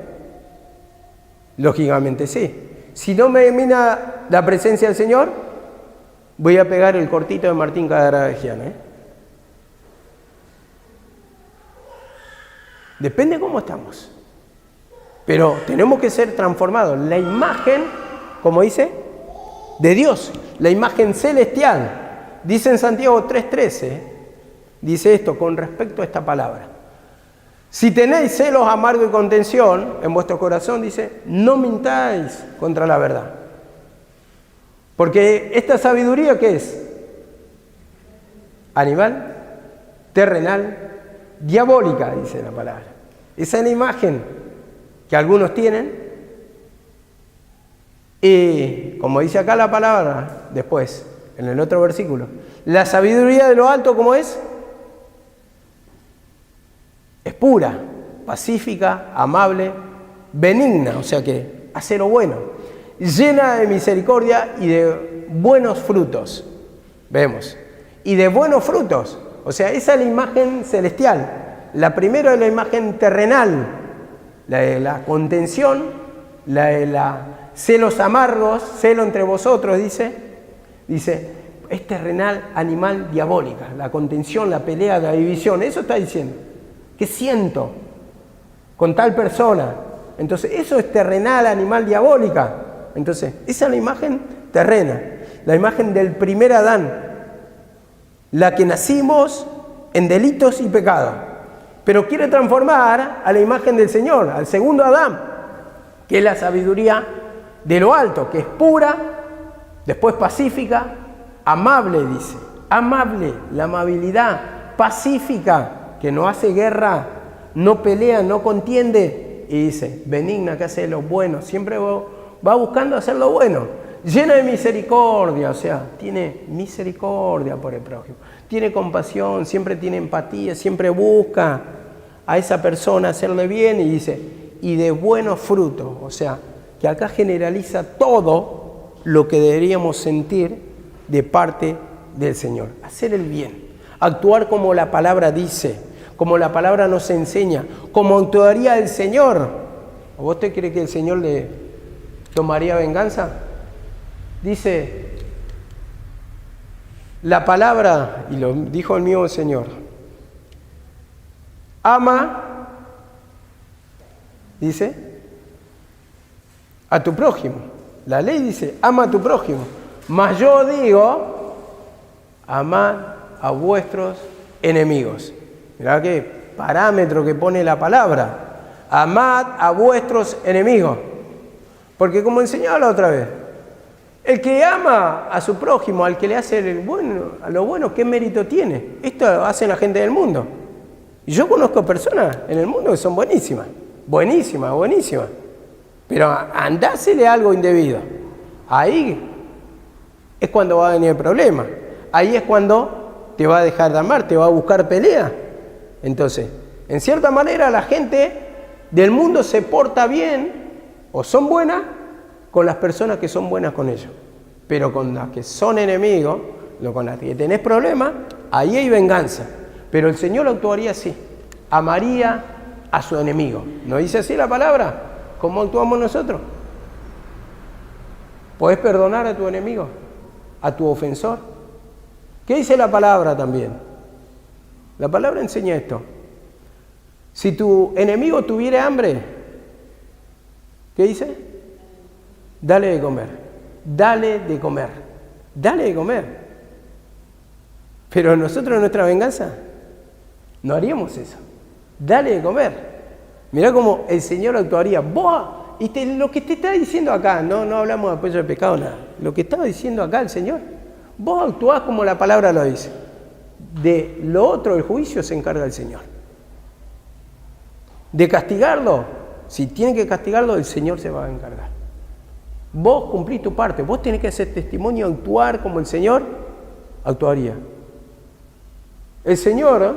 lógicamente sí. Si no me domina la presencia del Señor, voy a pegar el cortito de Martín Caradagian. Depende cómo estamos. Pero tenemos que ser transformados. La imagen, como dice, de Dios, la imagen celestial. Dice en Santiago 3:13, dice esto con respecto a esta palabra. Si tenéis celos amargos y contención en vuestro corazón, dice, no mintáis contra la verdad. Porque esta sabiduría, ¿qué es? Animal, terrenal, diabólica, dice la palabra. Esa es la imagen que algunos tienen. Y como dice acá la palabra, después, en el otro versículo, la sabiduría de lo alto, ¿cómo es? Es pura, pacífica, amable, benigna, o sea que hace lo bueno, llena de misericordia y de buenos frutos. Vemos. Y de buenos frutos, o sea, esa es la imagen celestial. La primera es la imagen terrenal, la de la contención, la de la celos amargos, celo entre vosotros, dice, es terrenal, animal, diabólica, la contención, la pelea, la división, eso está diciendo. ¿Qué siento con tal persona? Entonces, eso es terrenal, animal, diabólica. Entonces, esa es la imagen terrena, la imagen del primer Adán, la que nacimos en delitos y pecados. Pero quiere transformar a la imagen del Señor, al segundo Adán, que es la sabiduría de lo alto, que es pura, después pacífica, amable, dice. Amable, la amabilidad, pacífica, que no hace guerra, no pelea, no contiende, y dice, benigna, que hace lo bueno, siempre va buscando hacer lo bueno, llena de misericordia, o sea, tiene misericordia por el prójimo, tiene compasión, siempre tiene empatía, siempre busca a esa persona hacerle bien, y dice, y de buenos frutos, o sea, que acá generaliza todo lo que deberíamos sentir de parte del Señor, hacer el bien, actuar como la palabra dice, como la palabra nos enseña, como actuaría el Señor. ¿O vos te crees que el Señor le tomaría venganza? Dice la palabra, y lo dijo el mismo Señor, ama, dice, a tu prójimo. La ley dice, ama a tu prójimo. Mas yo digo, amad a vuestros enemigos. Mirá qué parámetro que pone la palabra. Amad a vuestros enemigos. Porque como enseñaba la otra vez, El que ama a su prójimo, al que le hace el bueno, a lo bueno, ¿qué mérito tiene? Esto hace la gente del mundo. Y yo conozco personas en el mundo que son buenísimas, buenísimas, buenísimas. Pero andásele algo indebido. Ahí es cuando va a venir el problema. Ahí es cuando te va a dejar de amar, te va a buscar pelea. Entonces, en cierta manera la gente del mundo se porta bien o son buenas con las personas que son buenas con ellos. Pero con las que son enemigos, con las que tenés problemas, ahí hay venganza. Pero el Señor actuaría así. Amaría a su enemigo. ¿No dice así la palabra? ¿Cómo actuamos nosotros? ¿Podés perdonar a tu enemigo? ¿A tu ofensor? ¿Qué dice la palabra también? La palabra enseña esto. Si tu enemigo tuviera hambre, ¿qué dice? Dale de comer. Dale de comer. Dale de comer. Pero nosotros en nuestra venganza no haríamos eso. Dale de comer. Mirá cómo el Señor actuaría. Vos, lo que te está diciendo acá, no hablamos de apoyo de pecado, nada. Lo que estaba diciendo acá el Señor, vos actuás como la palabra lo dice. De lo otro, el juicio, se encarga el Señor. De castigarlo, si tiene que castigarlo, el Señor se va a encargar. Vos cumplís tu parte, vos tenés que hacer testimonio, actuar como el Señor actuaría. El Señor,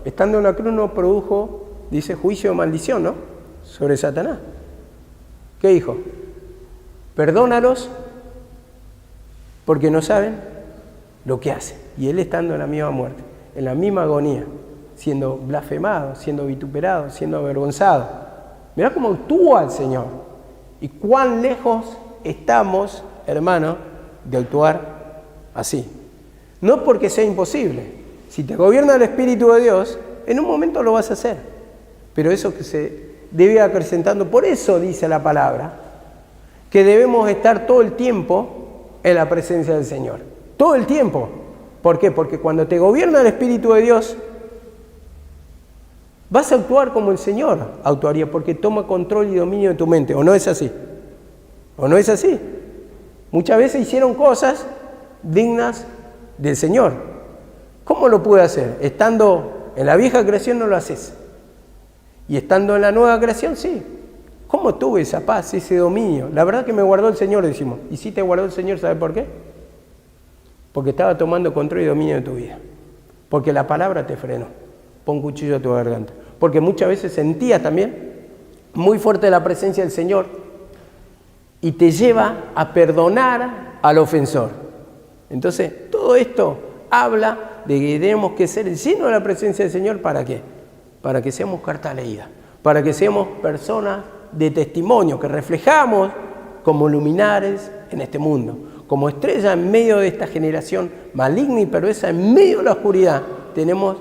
estando en la cruz, no produjo, dice, juicio o maldición, ¿no? Sobre Satanás. ¿Qué dijo? Perdónalos porque no saben lo que hacen. Y él estando en la misma muerte, en la misma agonía, siendo blasfemado, siendo vituperado, siendo avergonzado. Mirá cómo actúa el Señor. Y cuán lejos estamos, hermanos, de actuar así. No porque sea imposible. Si te gobierna el Espíritu de Dios, en un momento lo vas a hacer. Pero eso que se debe acrecentando. Por eso dice la palabra que debemos estar todo el tiempo en la presencia del Señor. Todo el tiempo. ¿Por qué? Porque cuando te gobierna el Espíritu de Dios, vas a actuar como el Señor actuaría, porque toma control y dominio de tu mente. ¿O no es así? ¿O no es así? Muchas veces hicieron cosas dignas del Señor. ¿Cómo lo pude hacer? Estando en la vieja creación no lo haces. Y estando en la nueva creación, sí. ¿Cómo tuve esa paz, ese dominio? La verdad que me guardó el Señor, decimos. ¿Y si te guardó el Señor, sabe por qué? Porque estaba tomando control y dominio de tu vida. Porque la palabra te frenó. Pon cuchillo a tu garganta. Porque muchas veces sentías también muy fuerte la presencia del Señor y te lleva a perdonar al ofensor. Entonces, todo esto habla de que tenemos que ser llenos de la presencia del Señor. ¿Para qué? Para que seamos carta leída, para que seamos personas de testimonio, que reflejamos como luminares en este mundo, como estrella en medio de esta generación maligna y perversa, en medio de la oscuridad, tenemos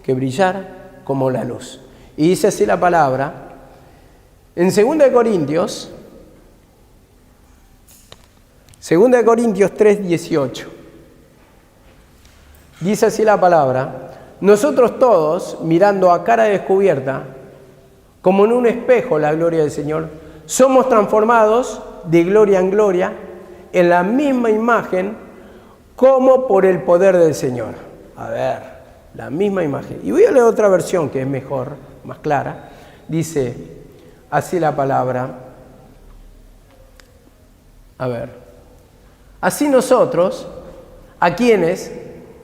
que brillar como la luz. Y dice así la palabra, en 2 Corintios 3:18, dice así la palabra, nosotros todos, mirando a cara descubierta, como en un espejo la gloria del Señor, somos transformados de gloria en gloria en la misma imagen como por el poder del Señor. A ver, la misma imagen. Y voy a leer otra versión que es mejor, más clara. Dice así la palabra. A ver. Así nosotros, a quienes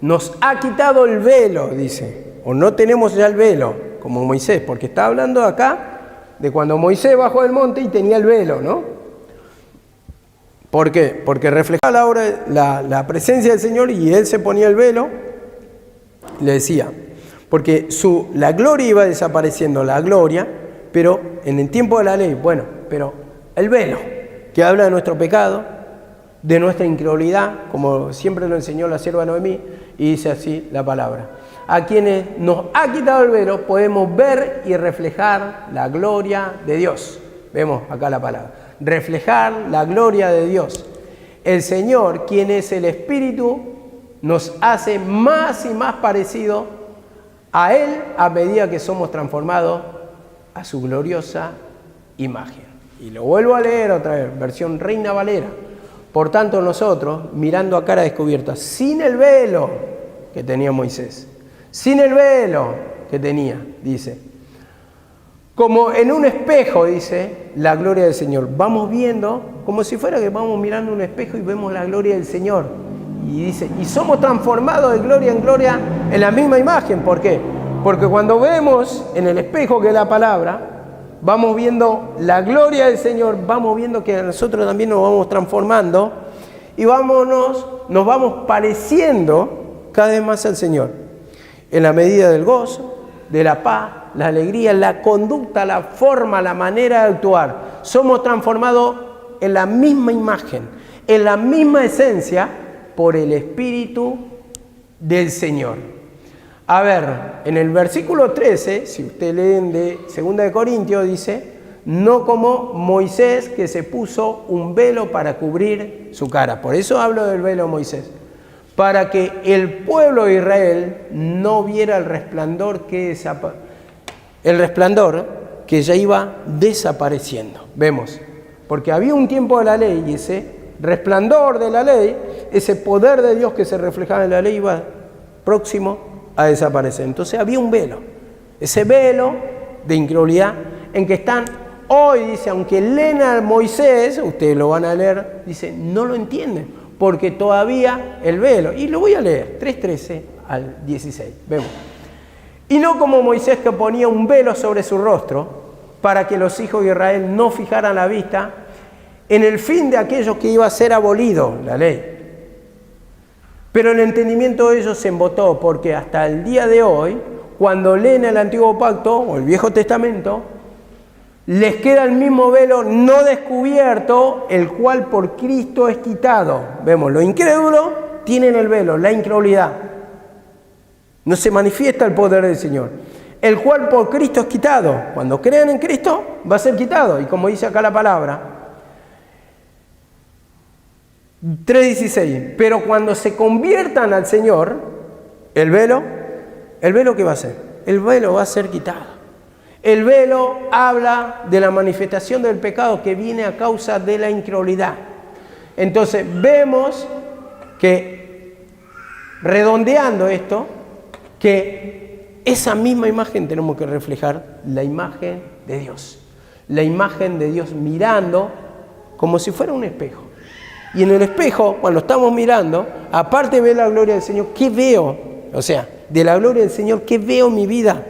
nos ha quitado el velo, dice, o no tenemos ya el velo, como Moisés, porque está hablando acá de cuando Moisés bajó del monte y tenía el velo, ¿no? ¿Por qué? Porque reflejaba la presencia del Señor y él se ponía el velo, le decía, porque la gloria iba desapareciendo, la gloria, pero en el tiempo de la ley, bueno, pero el velo, que habla de nuestro pecado, de nuestra incredulidad, como siempre lo enseñó la sierva Noemí, y dice así la palabra. A quienes nos ha quitado el velo podemos ver y reflejar la gloria de Dios. Vemos acá la palabra. Reflejar la gloria de Dios. El Señor, quien es el Espíritu, nos hace más y más parecido a Él a medida que somos transformados a su gloriosa imagen. Y lo vuelvo a leer otra vez, versión Reina Valera. Por tanto nosotros, mirando a cara descubierta, sin el velo que tenía Moisés, sin el velo que tenía, dice, como en un espejo, dice, la gloria del Señor. Vamos viendo, como si fuera que vamos mirando un espejo y vemos la gloria del Señor. Y dice, y somos transformados de gloria en gloria en la misma imagen. ¿Por qué? Porque cuando vemos en el espejo, que es la palabra, vamos viendo la gloria del Señor, vamos viendo que nosotros también nos vamos transformando y nos vamos pareciendo cada vez más al Señor. En la medida del gozo, de la paz, la alegría, la conducta, la forma, la manera de actuar. Somos transformados en la misma imagen, en la misma esencia, por el Espíritu del Señor. A ver, en el versículo 13, si usted leen de 2 de Corintios, dice, no como Moisés que se puso un velo para cubrir su cara. Por eso hablo del velo de Moisés. Para que el pueblo de Israel no viera el resplandor que ya iba desapareciendo. Vemos, porque había un tiempo de la ley y ese resplandor de la ley, ese poder de Dios que se reflejaba en la ley iba próximo a desaparecer. Entonces había un velo, ese velo de incredulidad en que están hoy, dice, aunque leen a Moisés, ustedes lo van a leer, dice, no lo entienden, porque todavía el velo, y lo voy a leer, 3:13 al 16, vemos. Y no como Moisés que ponía un velo sobre su rostro para que los hijos de Israel no fijaran la vista en el fin de aquello que iba a ser abolido, la ley. Pero el entendimiento de ellos se embotó, porque hasta el día de hoy, cuando leen el Antiguo Pacto o el Viejo Testamento, les queda el mismo velo no descubierto, el cual por Cristo es quitado. Vemos, los incrédulos tienen el velo, la incredulidad. No se manifiesta el poder del Señor. El cual por Cristo es quitado. Cuando crean en Cristo, va a ser quitado. Y como dice acá la palabra, 3:16, pero cuando se conviertan al Señor, el velo ¿qué va a ser? El velo va a ser quitado. El velo habla de la manifestación del pecado que viene a causa de la incredulidad. Entonces vemos que, redondeando esto, que esa misma imagen tenemos que reflejar la imagen de Dios. La imagen de Dios mirando como si fuera un espejo. Y en el espejo, cuando estamos mirando, aparte de ver la gloria del Señor, ¿qué veo? O sea, de la gloria del Señor, ¿qué veo en mi vida?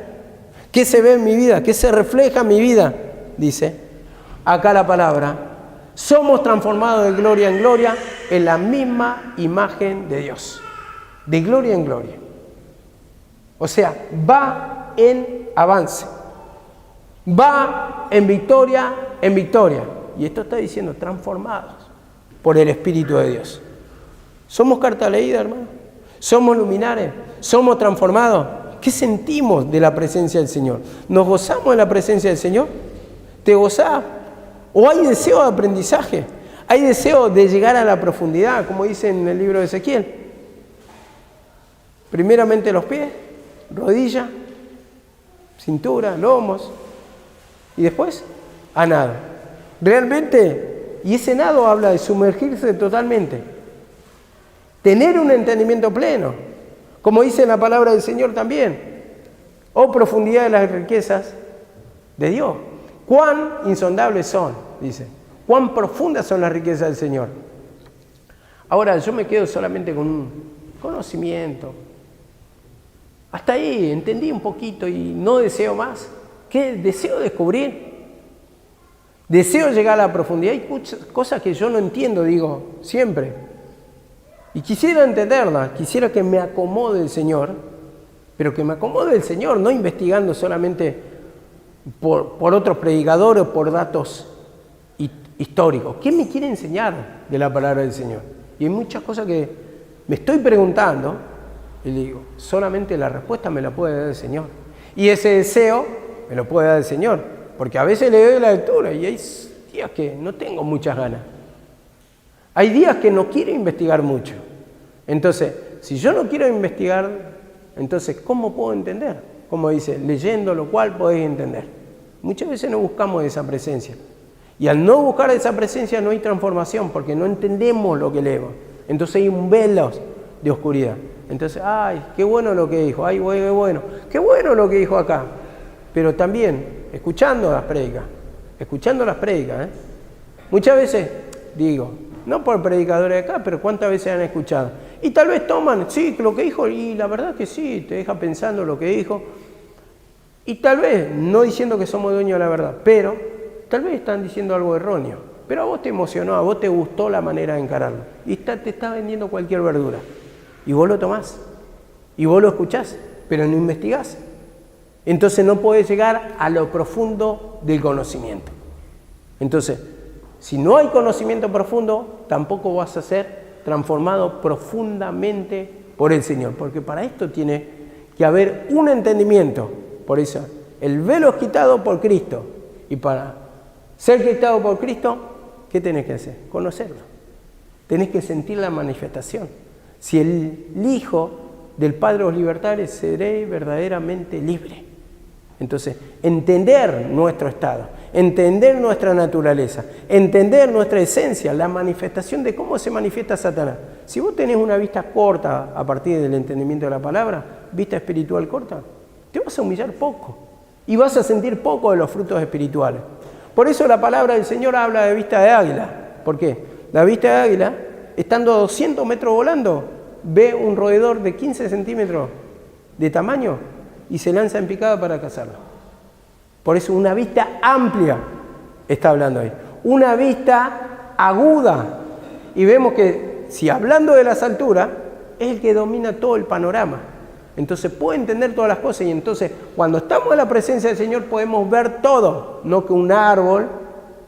¿Qué se ve en mi vida? ¿Qué se refleja en mi vida? Dice acá la palabra, somos transformados de gloria en gloria en la misma imagen de Dios. De gloria en gloria. O sea, va en avance. Va en victoria en victoria. Y esto está diciendo transformados por el Espíritu de Dios. ¿Somos carta leída, hermano? ¿Somos luminares? ¿Somos transformados? ¿Qué sentimos de la presencia del Señor? ¿Nos gozamos de la presencia del Señor? ¿Te gozás? ¿O hay deseo de aprendizaje? ¿Hay deseo de llegar a la profundidad, como dice en el libro de Ezequiel? Primeramente los pies, rodilla, cintura, lomos, y después a nado. Realmente, y ese nado habla de sumergirse totalmente. Tener un entendimiento pleno, como dice en la palabra del Señor también. Oh, profundidad de las riquezas de Dios. Cuán insondables son, dice. Cuán profundas son las riquezas del Señor. Ahora, yo me quedo solamente con un conocimiento. Hasta ahí entendí un poquito y no deseo más. ¿Qué? Deseo descubrir. Deseo llegar a la profundidad. Hay muchas cosas que yo no entiendo, digo, siempre. Y quisiera entenderlas, quisiera que me acomode el Señor, pero que me acomode el Señor, no investigando solamente por otros predicadores o por datos históricos. ¿Qué me quiere enseñar de la palabra del Señor? Y hay muchas cosas que me estoy preguntando y le digo, solamente la respuesta me la puede dar el Señor. Y ese deseo me lo puede dar el Señor, porque a veces le doy la lectura y hay días que no tengo muchas ganas. Hay días que no quiero investigar mucho. Entonces, si yo no quiero investigar, entonces, ¿cómo puedo entender? Como dice, leyendo lo cual podéis entender. Muchas veces no buscamos esa presencia. Y al no buscar esa presencia no hay transformación, porque no entendemos lo que leemos. Entonces hay un velo de oscuridad. Entonces, ay, qué bueno lo que dijo, ay, qué bueno lo que dijo acá. Pero también, escuchando las prédicas, muchas veces, digo, no por predicadores de acá, pero cuántas veces han escuchado. Y tal vez toman, sí, lo que dijo, y la verdad que sí, te deja pensando lo que dijo. Y tal vez, no diciendo que somos dueños de la verdad, pero tal vez están diciendo algo erróneo. Pero a vos te emocionó, a vos te gustó la manera de encararlo. Y te está vendiendo cualquier verdura. Y vos lo tomás. Y vos lo escuchás, pero no investigás. Entonces no podés llegar a lo profundo del conocimiento. Entonces, si no hay conocimiento profundo, tampoco vas a ser transformado profundamente por el Señor. Porque para esto tiene que haber un entendimiento. Por eso, el velo es quitado por Cristo. Y para ser quitado por Cristo, ¿qué tenés que hacer? Conocerlo. Tenés que sentir la manifestación. Si el Hijo del Padre os libertare, seré verdaderamente libre. Entonces, entender nuestro estado, entender nuestra naturaleza, entender nuestra esencia, la manifestación de cómo se manifiesta Satanás. Si vos tenés una vista corta a partir del entendimiento de la palabra, vista espiritual corta, te vas a humillar poco y vas a sentir poco de los frutos espirituales. Por eso la palabra del Señor habla de vista de águila. ¿Por qué? La vista de águila, estando a 200 metros volando, ve un roedor de 15 centímetros de tamaño y se lanza en picada para cazarlo. Por eso una vista amplia está hablando ahí. Una vista aguda. Y vemos que si hablando de las alturas, es el que domina todo el panorama. Entonces puede entender todas las cosas y entonces cuando estamos en la presencia del Señor podemos ver todo. No que un árbol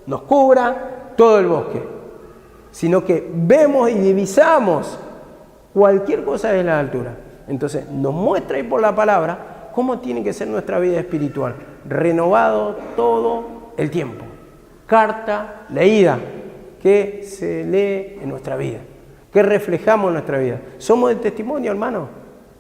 nos cubra todo el bosque, sino que vemos y divisamos cualquier cosa de la altura. Entonces nos muestra ahí por la palabra cómo tiene que ser nuestra vida espiritual, renovado todo el tiempo. Carta leída que se lee en nuestra vida, que reflejamos en nuestra vida. ¿Somos de testimonio, hermano?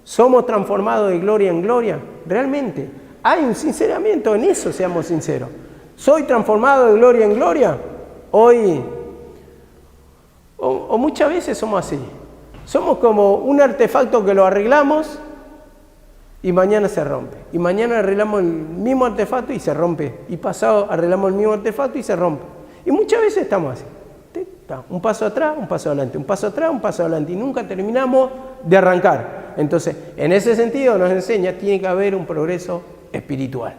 ¿Somos transformados de gloria en gloria? Realmente, hay un sinceramiento en eso, seamos sinceros. ¿Soy transformado de gloria en gloria? Hoy, o muchas veces somos así. Somos como un artefacto que lo arreglamos y mañana se rompe. Y mañana arreglamos el mismo artefacto y se rompe. Y pasado arreglamos el mismo artefacto y se rompe. Y muchas veces estamos así. Un paso atrás, un paso adelante, un paso atrás, un paso adelante. Y nunca terminamos de arrancar. Entonces, en ese sentido nos enseña, tiene que haber un progreso espiritual.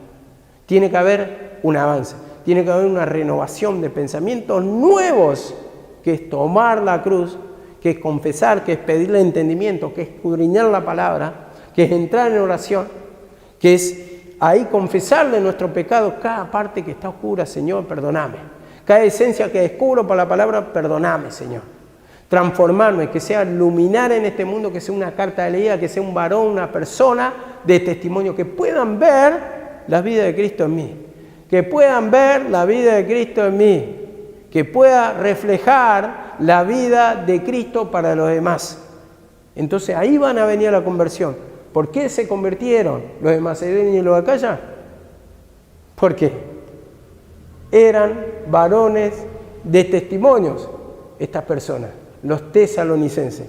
Tiene que haber un avance. Tiene que haber una renovación de pensamientos nuevos, que es tomar la cruz, que es confesar, que es pedirle entendimiento, que es escudriñar la palabra, que es entrar en oración, que es ahí confesarle nuestro pecado, cada parte que está oscura, Señor, perdóname. Cada esencia que descubro por la palabra, perdóname, Señor. Transformarme, que sea luminar en este mundo, que sea una carta de leída, que sea un varón, una persona de testimonio, que puedan ver la vida de Cristo en mí, que puedan ver la vida de Cristo en mí, que pueda reflejar la vida de Cristo para los demás. Entonces ahí van a venir a la conversión. ¿Por qué se convirtieron los de Macedonia y los de Acaya? ¿Por qué? Eran varones de testimonios, estas personas, los tesalonicenses.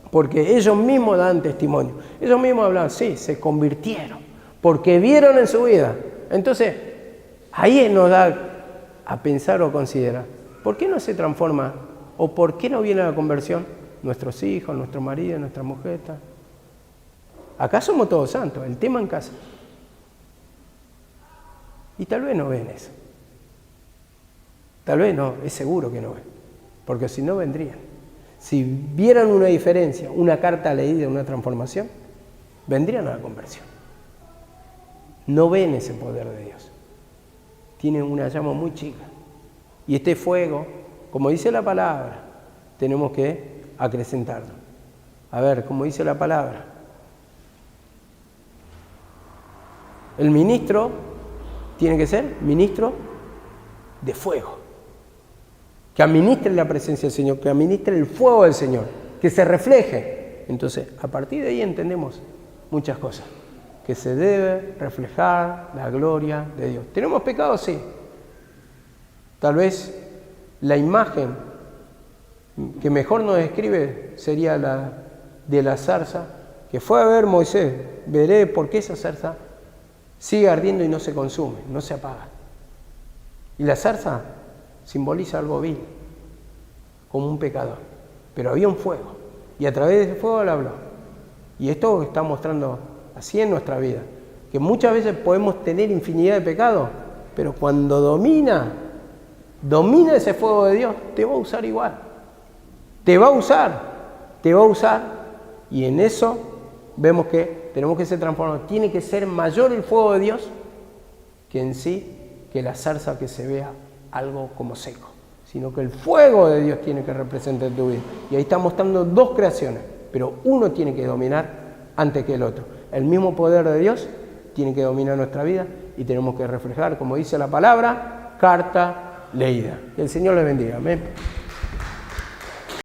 Porque ellos mismos dan testimonio. Ellos mismos hablan, sí, se convirtieron, porque vieron en su vida. Entonces, ahí nos da a pensar o considerar, ¿por qué no se transforma o por qué no viene la conversión? Nuestros hijos, nuestro marido, nuestra mujer. Acá somos todos santos, el tema en casa. Y tal vez no ven eso. Tal vez no, es seguro que no ven. Porque si no vendrían. Si vieran una diferencia, una carta leída, una transformación, vendrían a la conversión. No ven ese poder de Dios. Tienen una llama muy chica. Y este fuego, como dice la palabra, tenemos que acrecentarlo. A ver, como dice la palabra, el ministro tiene que ser ministro de fuego. Que administre la presencia del Señor, que administre el fuego del Señor, que se refleje. Entonces, a partir de ahí entendemos muchas cosas. Que se debe reflejar la gloria de Dios. ¿Tenemos pecado? Sí. Tal vez la imagen que mejor nos describe sería la de la zarza, que fue a ver Moisés, veré por qué esa zarza sigue ardiendo y no se consume, no se apaga. Y la zarza simboliza algo vil, como un pecador. Pero había un fuego, y a través de ese fuego le habló. Y esto está mostrando así en nuestra vida, que muchas veces podemos tener infinidad de pecados, pero cuando domina ese fuego de Dios, te va a usar igual. Te va a usar, y en eso vemos que tenemos que ser transformados. Tiene que ser mayor el fuego de Dios que en sí, que la zarza que se vea algo como seco, sino que el fuego de Dios tiene que representar tu vida. Y ahí está mostrando dos creaciones, pero uno tiene que dominar antes que el otro. El mismo poder de Dios tiene que dominar nuestra vida y tenemos que reflejar, como dice la palabra, carta leída. Que el Señor les bendiga. Amén.